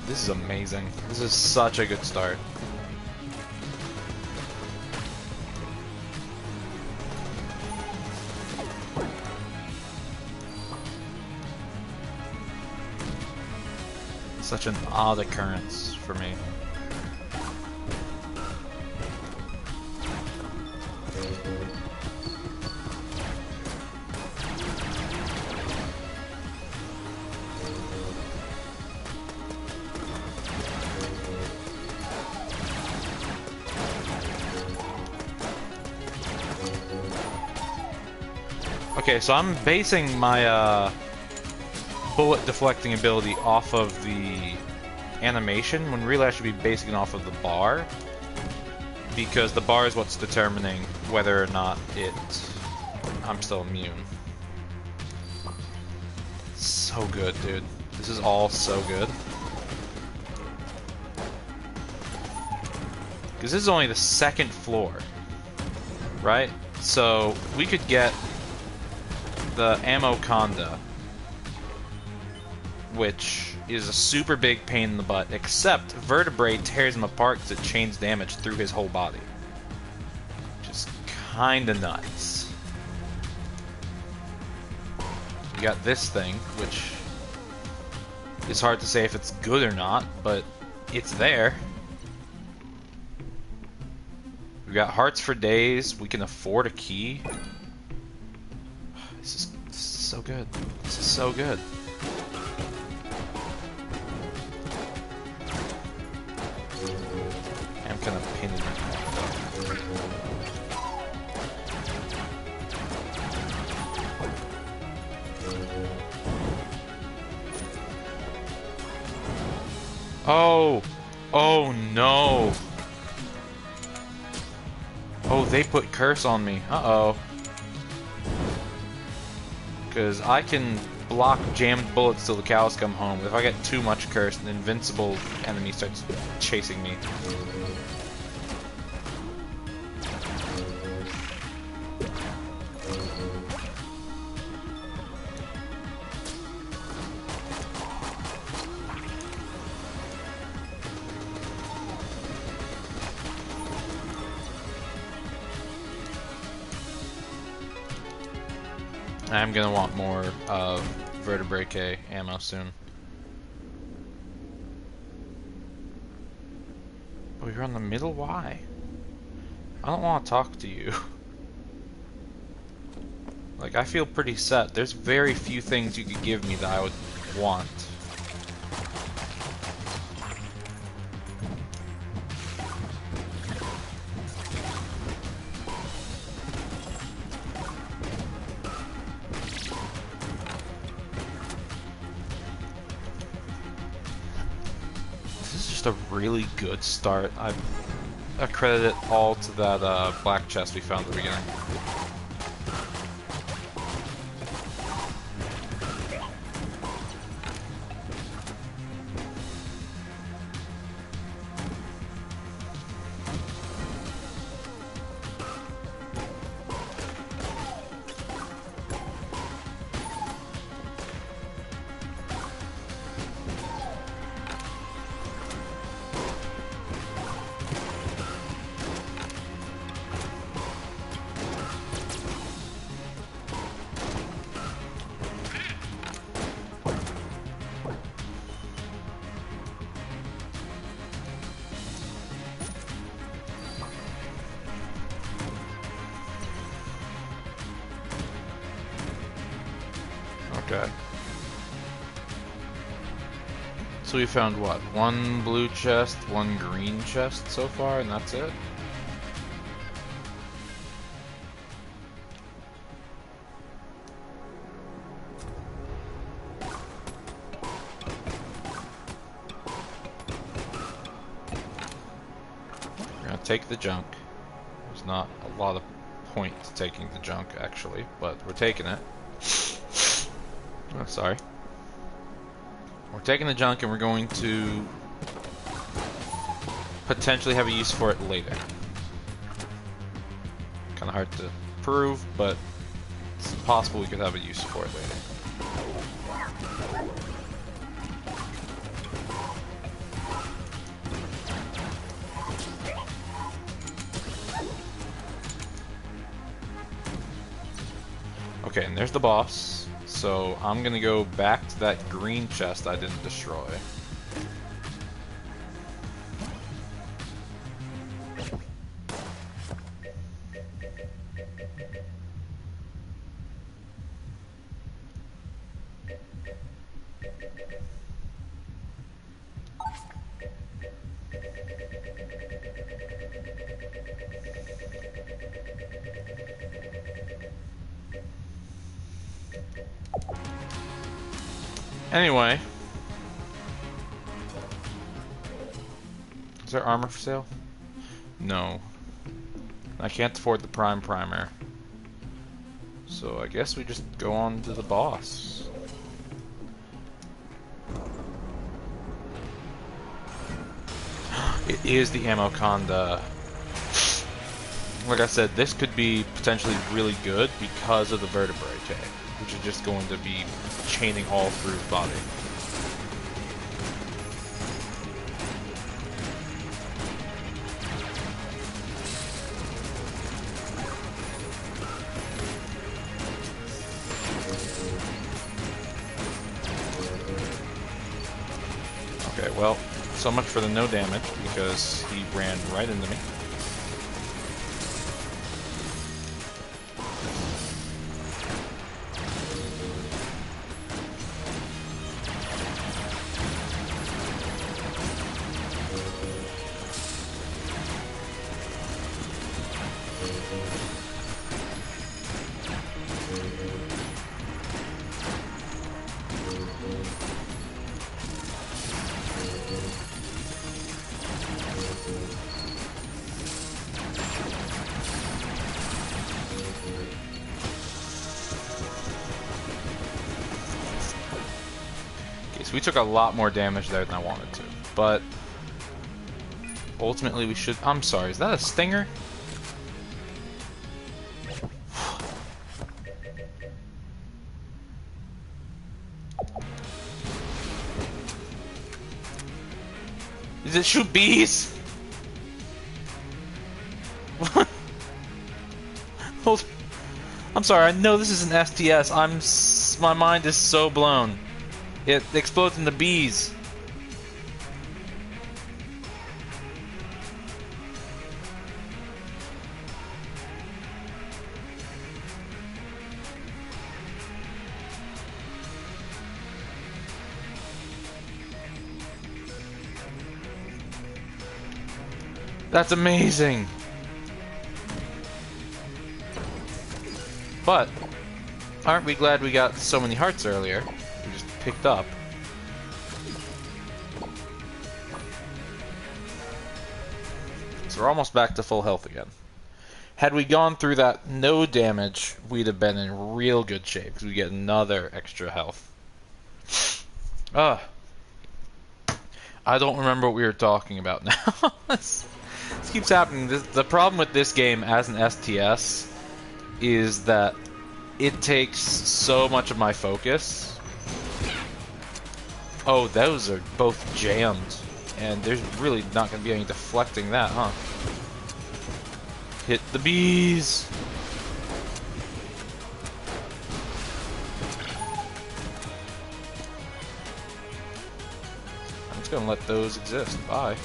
S1: This is amazing. This is such a good start. Such an odd occurrence for me. Okay, so I'm basing my bullet deflecting ability off of the animation, when really I should be basing it off of the bar, because the bar is what's determining whether or not I'm still immune. So good, dude. This is all so good. Because this is only the second floor, right? So we could get the Ammo Conda, which is a super big pain in the butt, except Vertebrae tears him apart because it chains damage through his whole body. Which is kinda nuts. You got this thing, which is hard to say if it's good or not, but it's there. We got hearts for days, we can afford a key. This is so good. This is so good. I'm kind of pinning it. Oh! Oh no! Oh, they put curse on me. Uh-oh. Because I can block jammed bullets till the cows come home. If I get too much curse, an invincible enemy starts chasing me. I'm gonna want more vertebrae ammo soon. Oh, you're on the middle? Why? I don't want to talk to you. Like, I feel pretty set. There's very few things you could give me that I would want. This is just a really good start. I credit it all to that black chest we found at the beginning. Okay. So we found what? One blue chest, one green chest so far, and that's it? We're gonna take the junk. There's not a lot of point to taking the junk, actually, but we're taking it. Oh, sorry. We're taking the junk and we're going to potentially have a use for it later. Kind of hard to prove, but it's possible we could have a use for it later. Okay, and there's the boss. So I'm gonna go back to that green chest I didn't destroy. Anyway. Is there armor for sale? No. I can't afford the prime primer. So I guess we just go on to the boss. It is the Ammoconda. Like I said, this could be potentially really good because of the vertebrae tag, which is just going to be chaining all through his body. Okay, well, so much for the no damage, because he ran right into me. So we took a lot more damage there than I wanted to, but ultimately we should... I'm sorry, is that a stinger? Does it shoot bees? Hold... I'm sorry, I know this is an STS. My mind is so blown. It explodes into bees. That's amazing! But, aren't we glad we got so many hearts earlier? We just picked up. So we're almost back to full health again. Had we gone through that no damage, we'd have been in real good shape, because we get another extra health. I don't remember what we were talking about now. This keeps happening. The problem with this game as an STS is that it takes so much of my focus. Oh, those are both jammed, and there's really not going to be any deflecting that, huh? Hit the bees! I'm just gonna let those exist. Bye.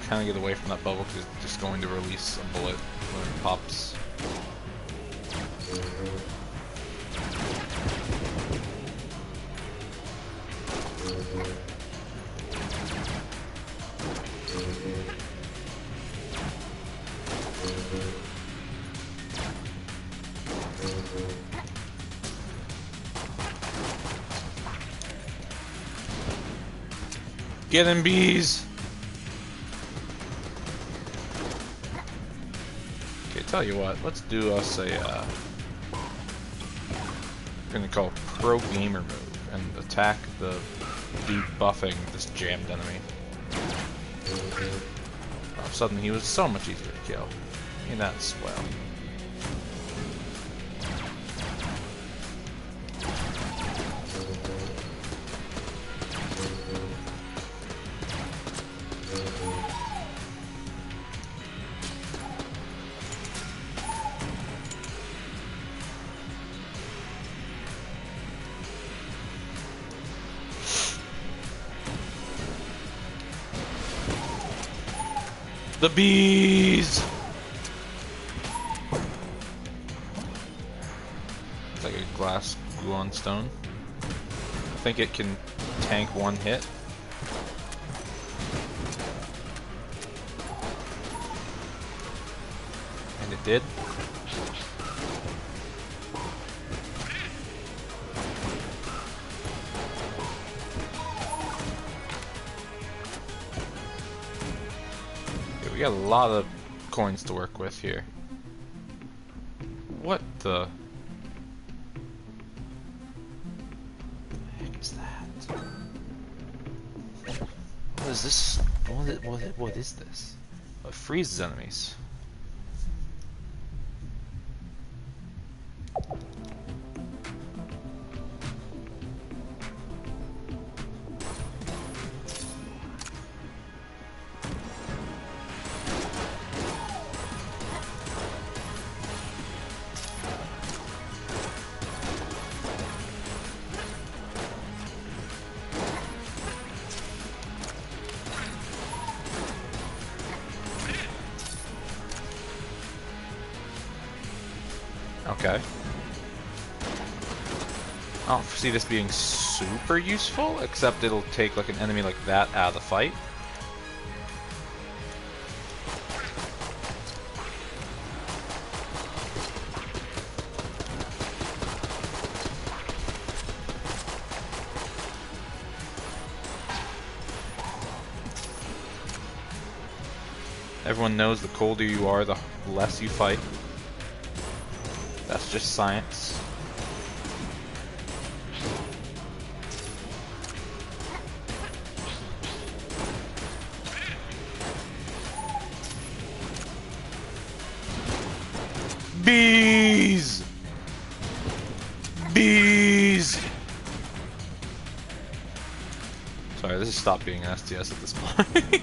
S1: Kind of get away from that bubble because it's just going to release a bullet when it pops. Get him, bees! Tell you what, let's do us a I'm gonna call pro gamer move and attack the dude buffing this jammed enemy. All of a sudden he was so much easier to kill. And that's swell. The bees! It's like a glass gluon stone. I think it can tank one hit. And it did. We got a lot of coins to work with here. What the heck is that? What is this? What is this? It freezes enemies. Okay. I don't foresee this being super useful, except it'll take like an enemy like that out of the fight. Everyone knows the colder you are, the less you fight. That's just science. Bees! Bees! Sorry, this has stopped being an STS at this point.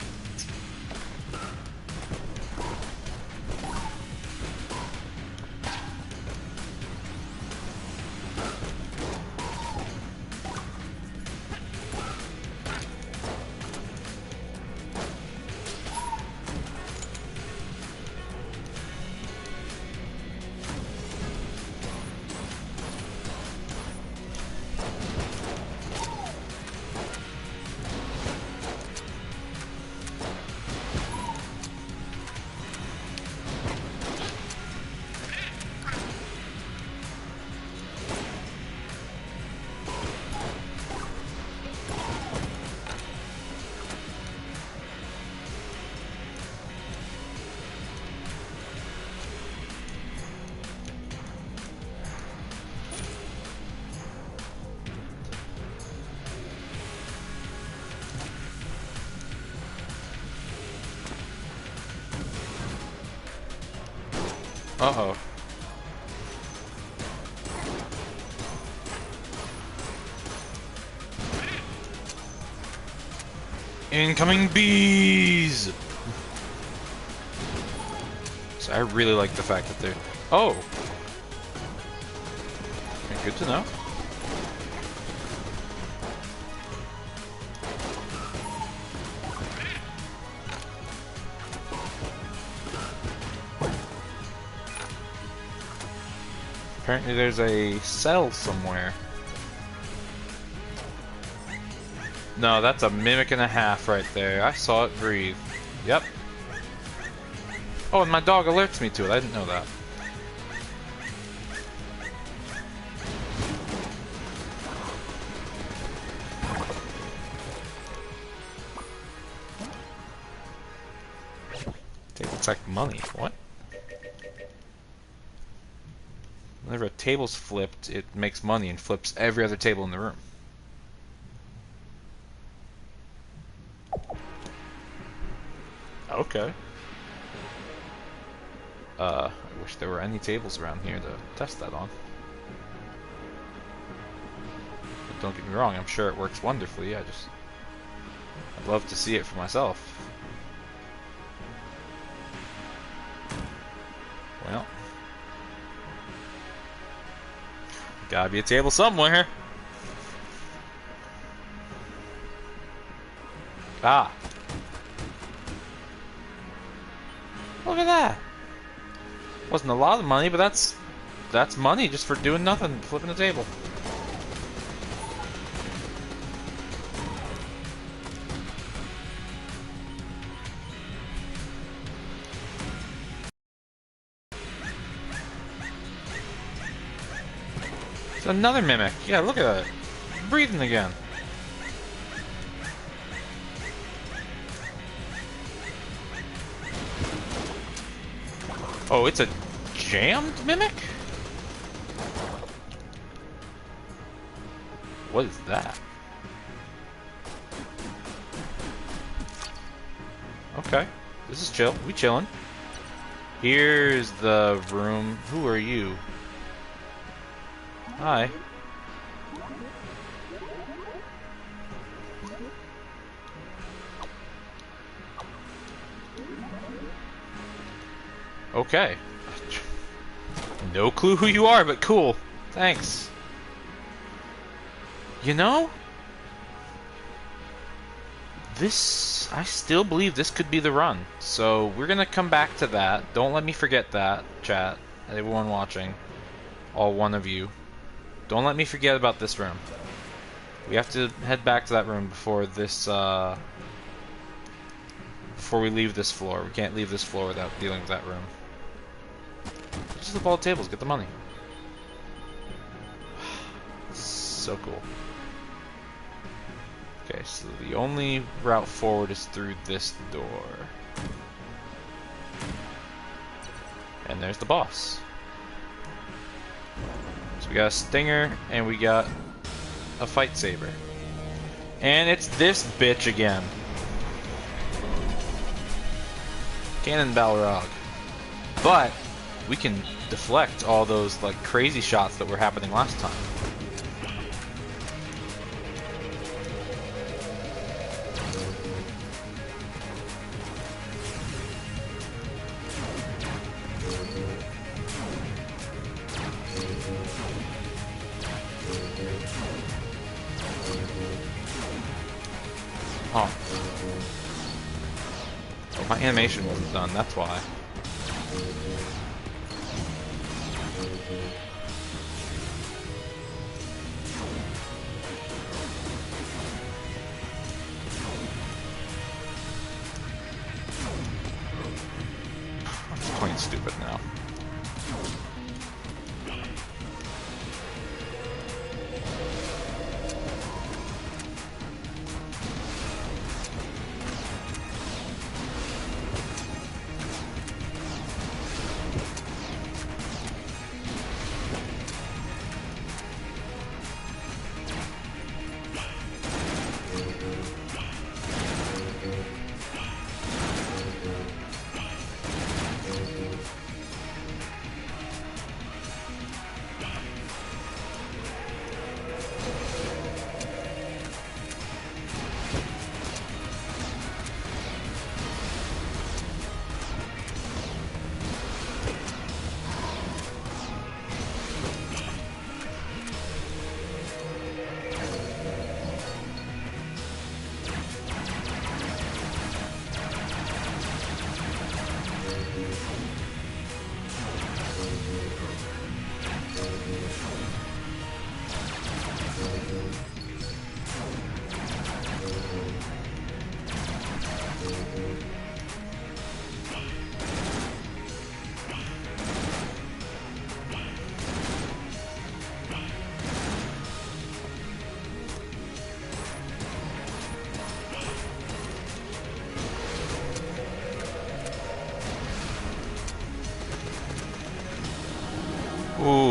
S1: Uh-oh. Incoming bees! So I really like the fact that they're... Oh! Okay, good to know. Apparently there's a cell somewhere. No, that's a mimic and a half right there. I saw it breathe. Yep. Oh, and my dog alerts me to it. I didn't know that. It's like money. What? Whenever a table's flipped, it makes money and flips every other table in the room. Okay. I wish there were any tables around here to test that on. But don't get me wrong, I'm sure it works wonderfully. I'd love to see it for myself. Well, gotta be a table somewhere. Ah. Look at that. Wasn't a lot of money, but that's money just for doing nothing, flipping the table. It's another mimic. Yeah, look at it. Breathing again. Oh, it's a jammed mimic? What is that? Okay. This is chill. We chillin'. Here's the room. Who are you? Hi. Okay. No clue who you are, but cool. Thanks. You know? This... I still believe this could be the run. So, we're gonna come back to that. Don't let me forget that, chat. Everyone watching. All one of you. Don't let me forget about this room. We have to head back to that room before this, before we leave this floor. We can't leave this floor without dealing with that room. Just flip all the tables, get the money. So cool. Okay, so the only route forward is through this door. And there's the boss. So we got a stinger, and we got a fight saber. And it's this bitch again. Cannon Balrog. But we can deflect all those like crazy shots that were happening last time. Oh. Oh, my animation wasn't done, that's why. I'm just plain stupid now.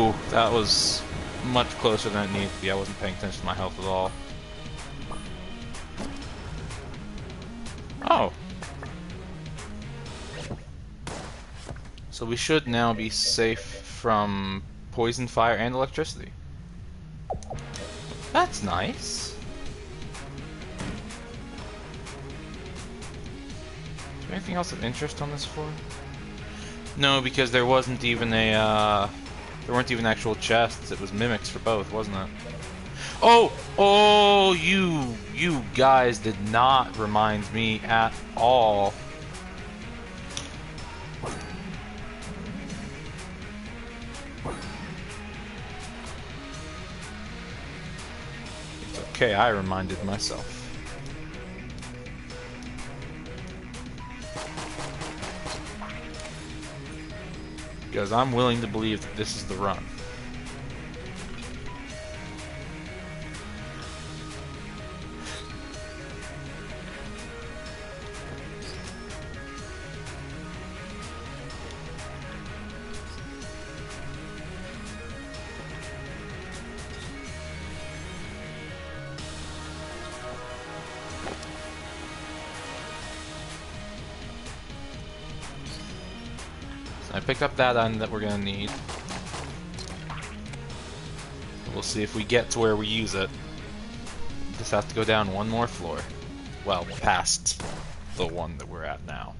S1: Ooh, that was much closer than it needed to be. I wasn't paying attention to my health at all. Oh. So we should now be safe from poison, fire, and electricity. That's nice. Is there anything else of interest on this floor? No, because there wasn't even a, there weren't even actual chests. It was mimics for both, wasn't it? Oh! Oh, you guys did not remind me at all. It's okay, I reminded myself. Because I'm willing to believe that this is the run. I picked up that item that we're gonna need. We'll see if we get to where we use it. Just have to go down one more floor. Well, past the one that we're at now.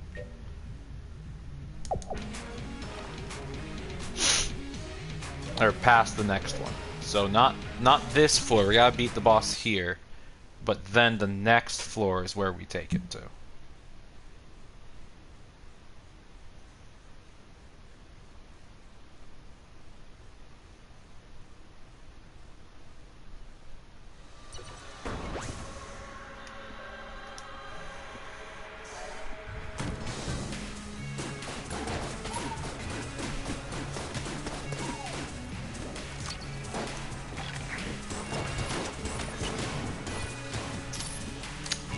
S1: Or past the next one. So not this floor, we gotta beat the boss here. But then the next floor is where we take it to.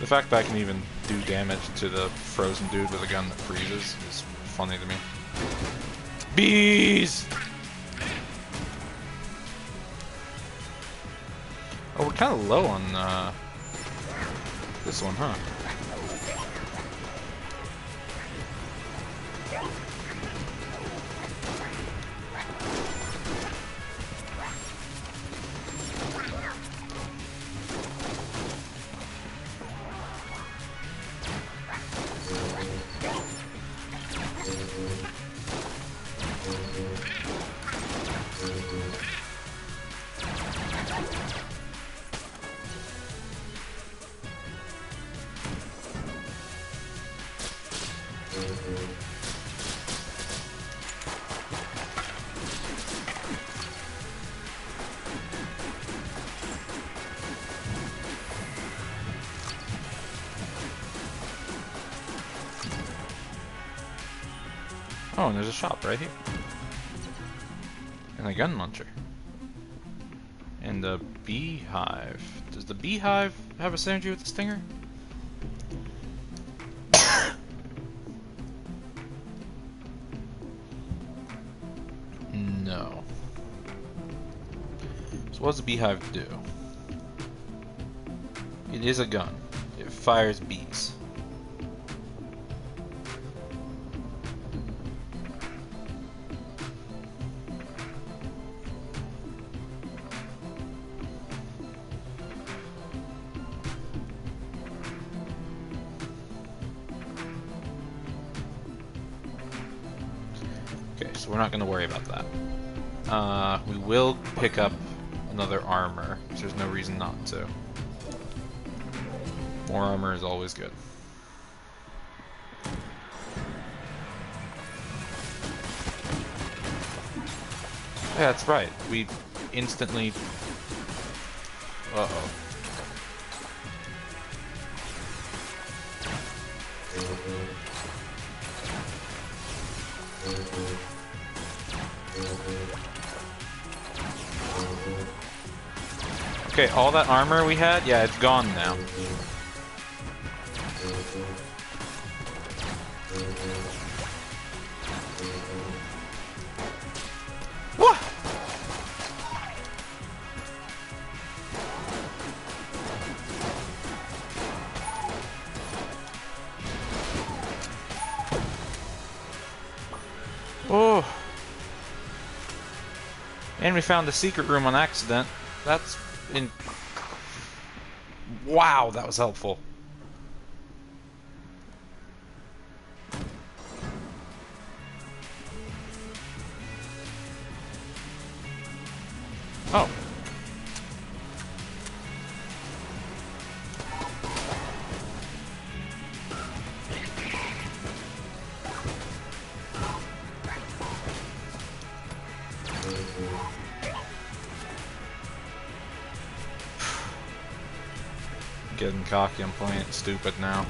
S1: The fact that I can even do damage to the frozen dude with a gun that freezes is funny to me. Bees! Oh, we're kind of low on this one, huh? Oh, and there's a shop right here. And a gun launcher. And a beehive. Does the beehive have a synergy with the stinger? No. So what does the beehive do? It is a gun. It fires bees. Okay, so we're not going to worry about that. We will pick up another armor, because there's no reason not to. More armor is always good. Yeah, that's right. We instantly... Uh-oh. Okay, all that armor we had, yeah, it's gone now. What? And we found the secret room on accident. That's in... Wow, that was helpful. Oh. Getting cocky, I'm playing it stupid now.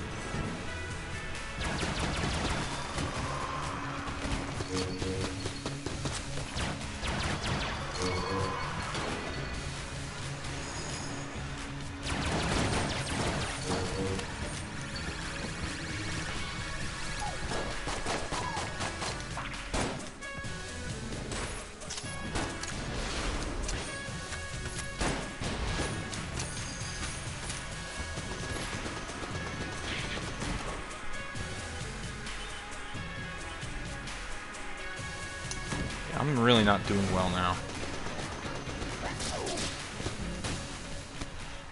S1: I'm really not doing well now.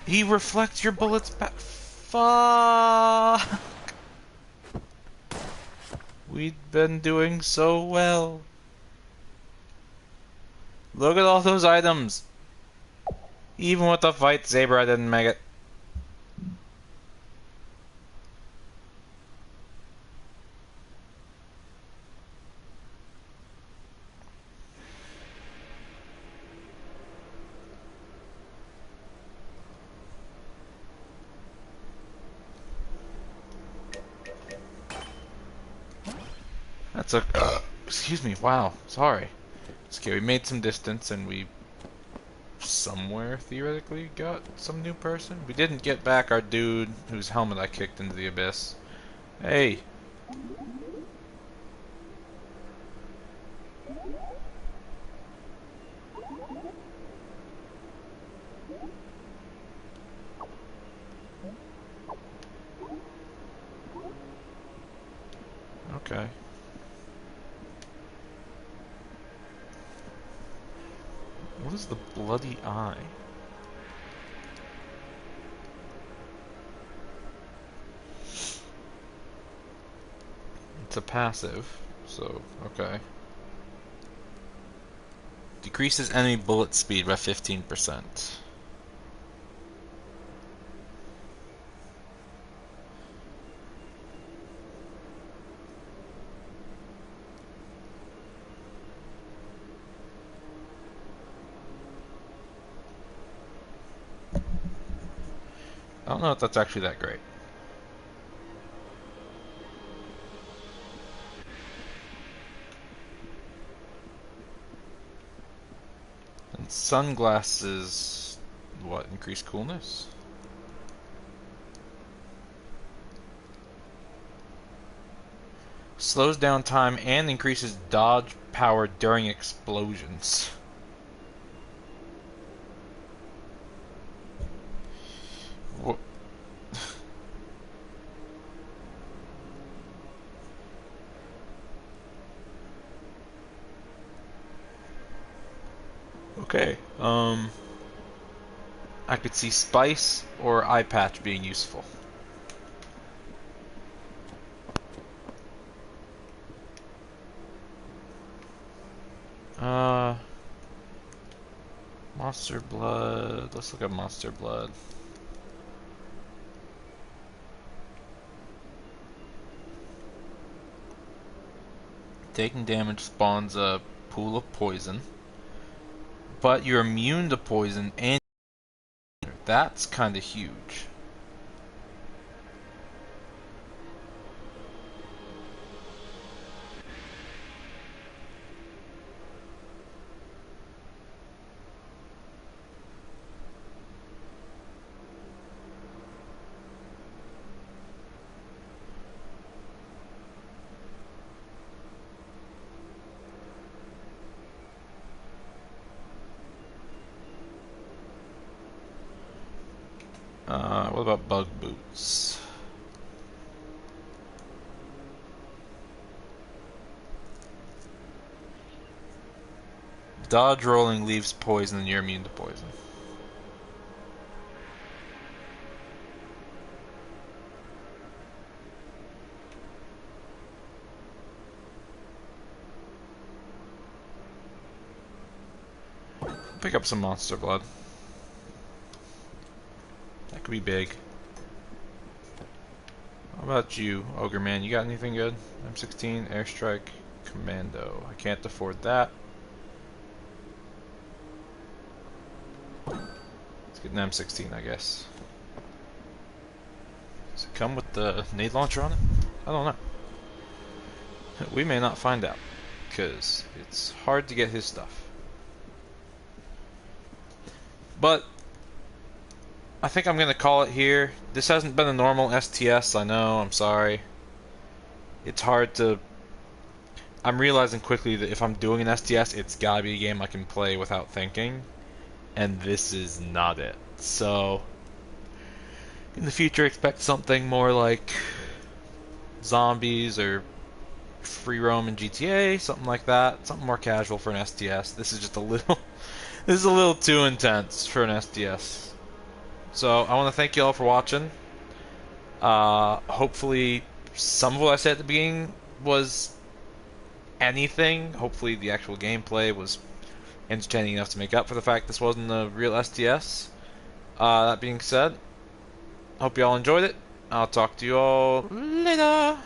S1: He reflects your bullets back. Fuck! We'd been doing so well. Look at all those items. Even with the fight saber, I didn't make it. That's a... excuse me, wow, sorry. It's okay, we made some distance and we... somewhere, theoretically, got some new person. We didn't get back our dude whose helmet I kicked into the abyss. Hey! Okay. What is the bloody eye? It's a passive, so, okay. Decreases enemy bullet speed by 15%. I don't know if that's actually that great. And sunglasses, what, increase coolness? Slows down time and increases dodge power during explosions. What? Okay, I could see Spice or Eye Patch being useful. Monster Blood. Let's look at Monster Blood. Taking damage spawns a pool of poison, but you're immune to poison, and that's kind of huge. What about Bug Boots? Dodge rolling leaves poison and you're immune to poison. Pick up some monster blood. That could be big. How about you, Ogre Man? You got anything good? M16, Airstrike, Commando. I can't afford that. Let's get an M16, I guess. Does it come with the nade launcher on it? I don't know. We may not find out, because it's hard to get his stuff. But I think I'm going to call it here. This hasn't been a normal STS, I know, I'm sorry. It's hard to... I'm realizing quickly that if I'm doing an STS, it's gotta be a game I can play without thinking. And this is not it. So, in the future, expect something more like Zombies or Free Roam in GTA, something like that. Something more casual for an STS. This is just a little... this is a little too intense for an STS. So, I want to thank you all for watching. Hopefully, some of what I said at the beginning was anything. Hopefully, the actual gameplay was entertaining enough to make up for the fact this wasn't a real STS. That being said, hope you all enjoyed it. I'll talk to you all later.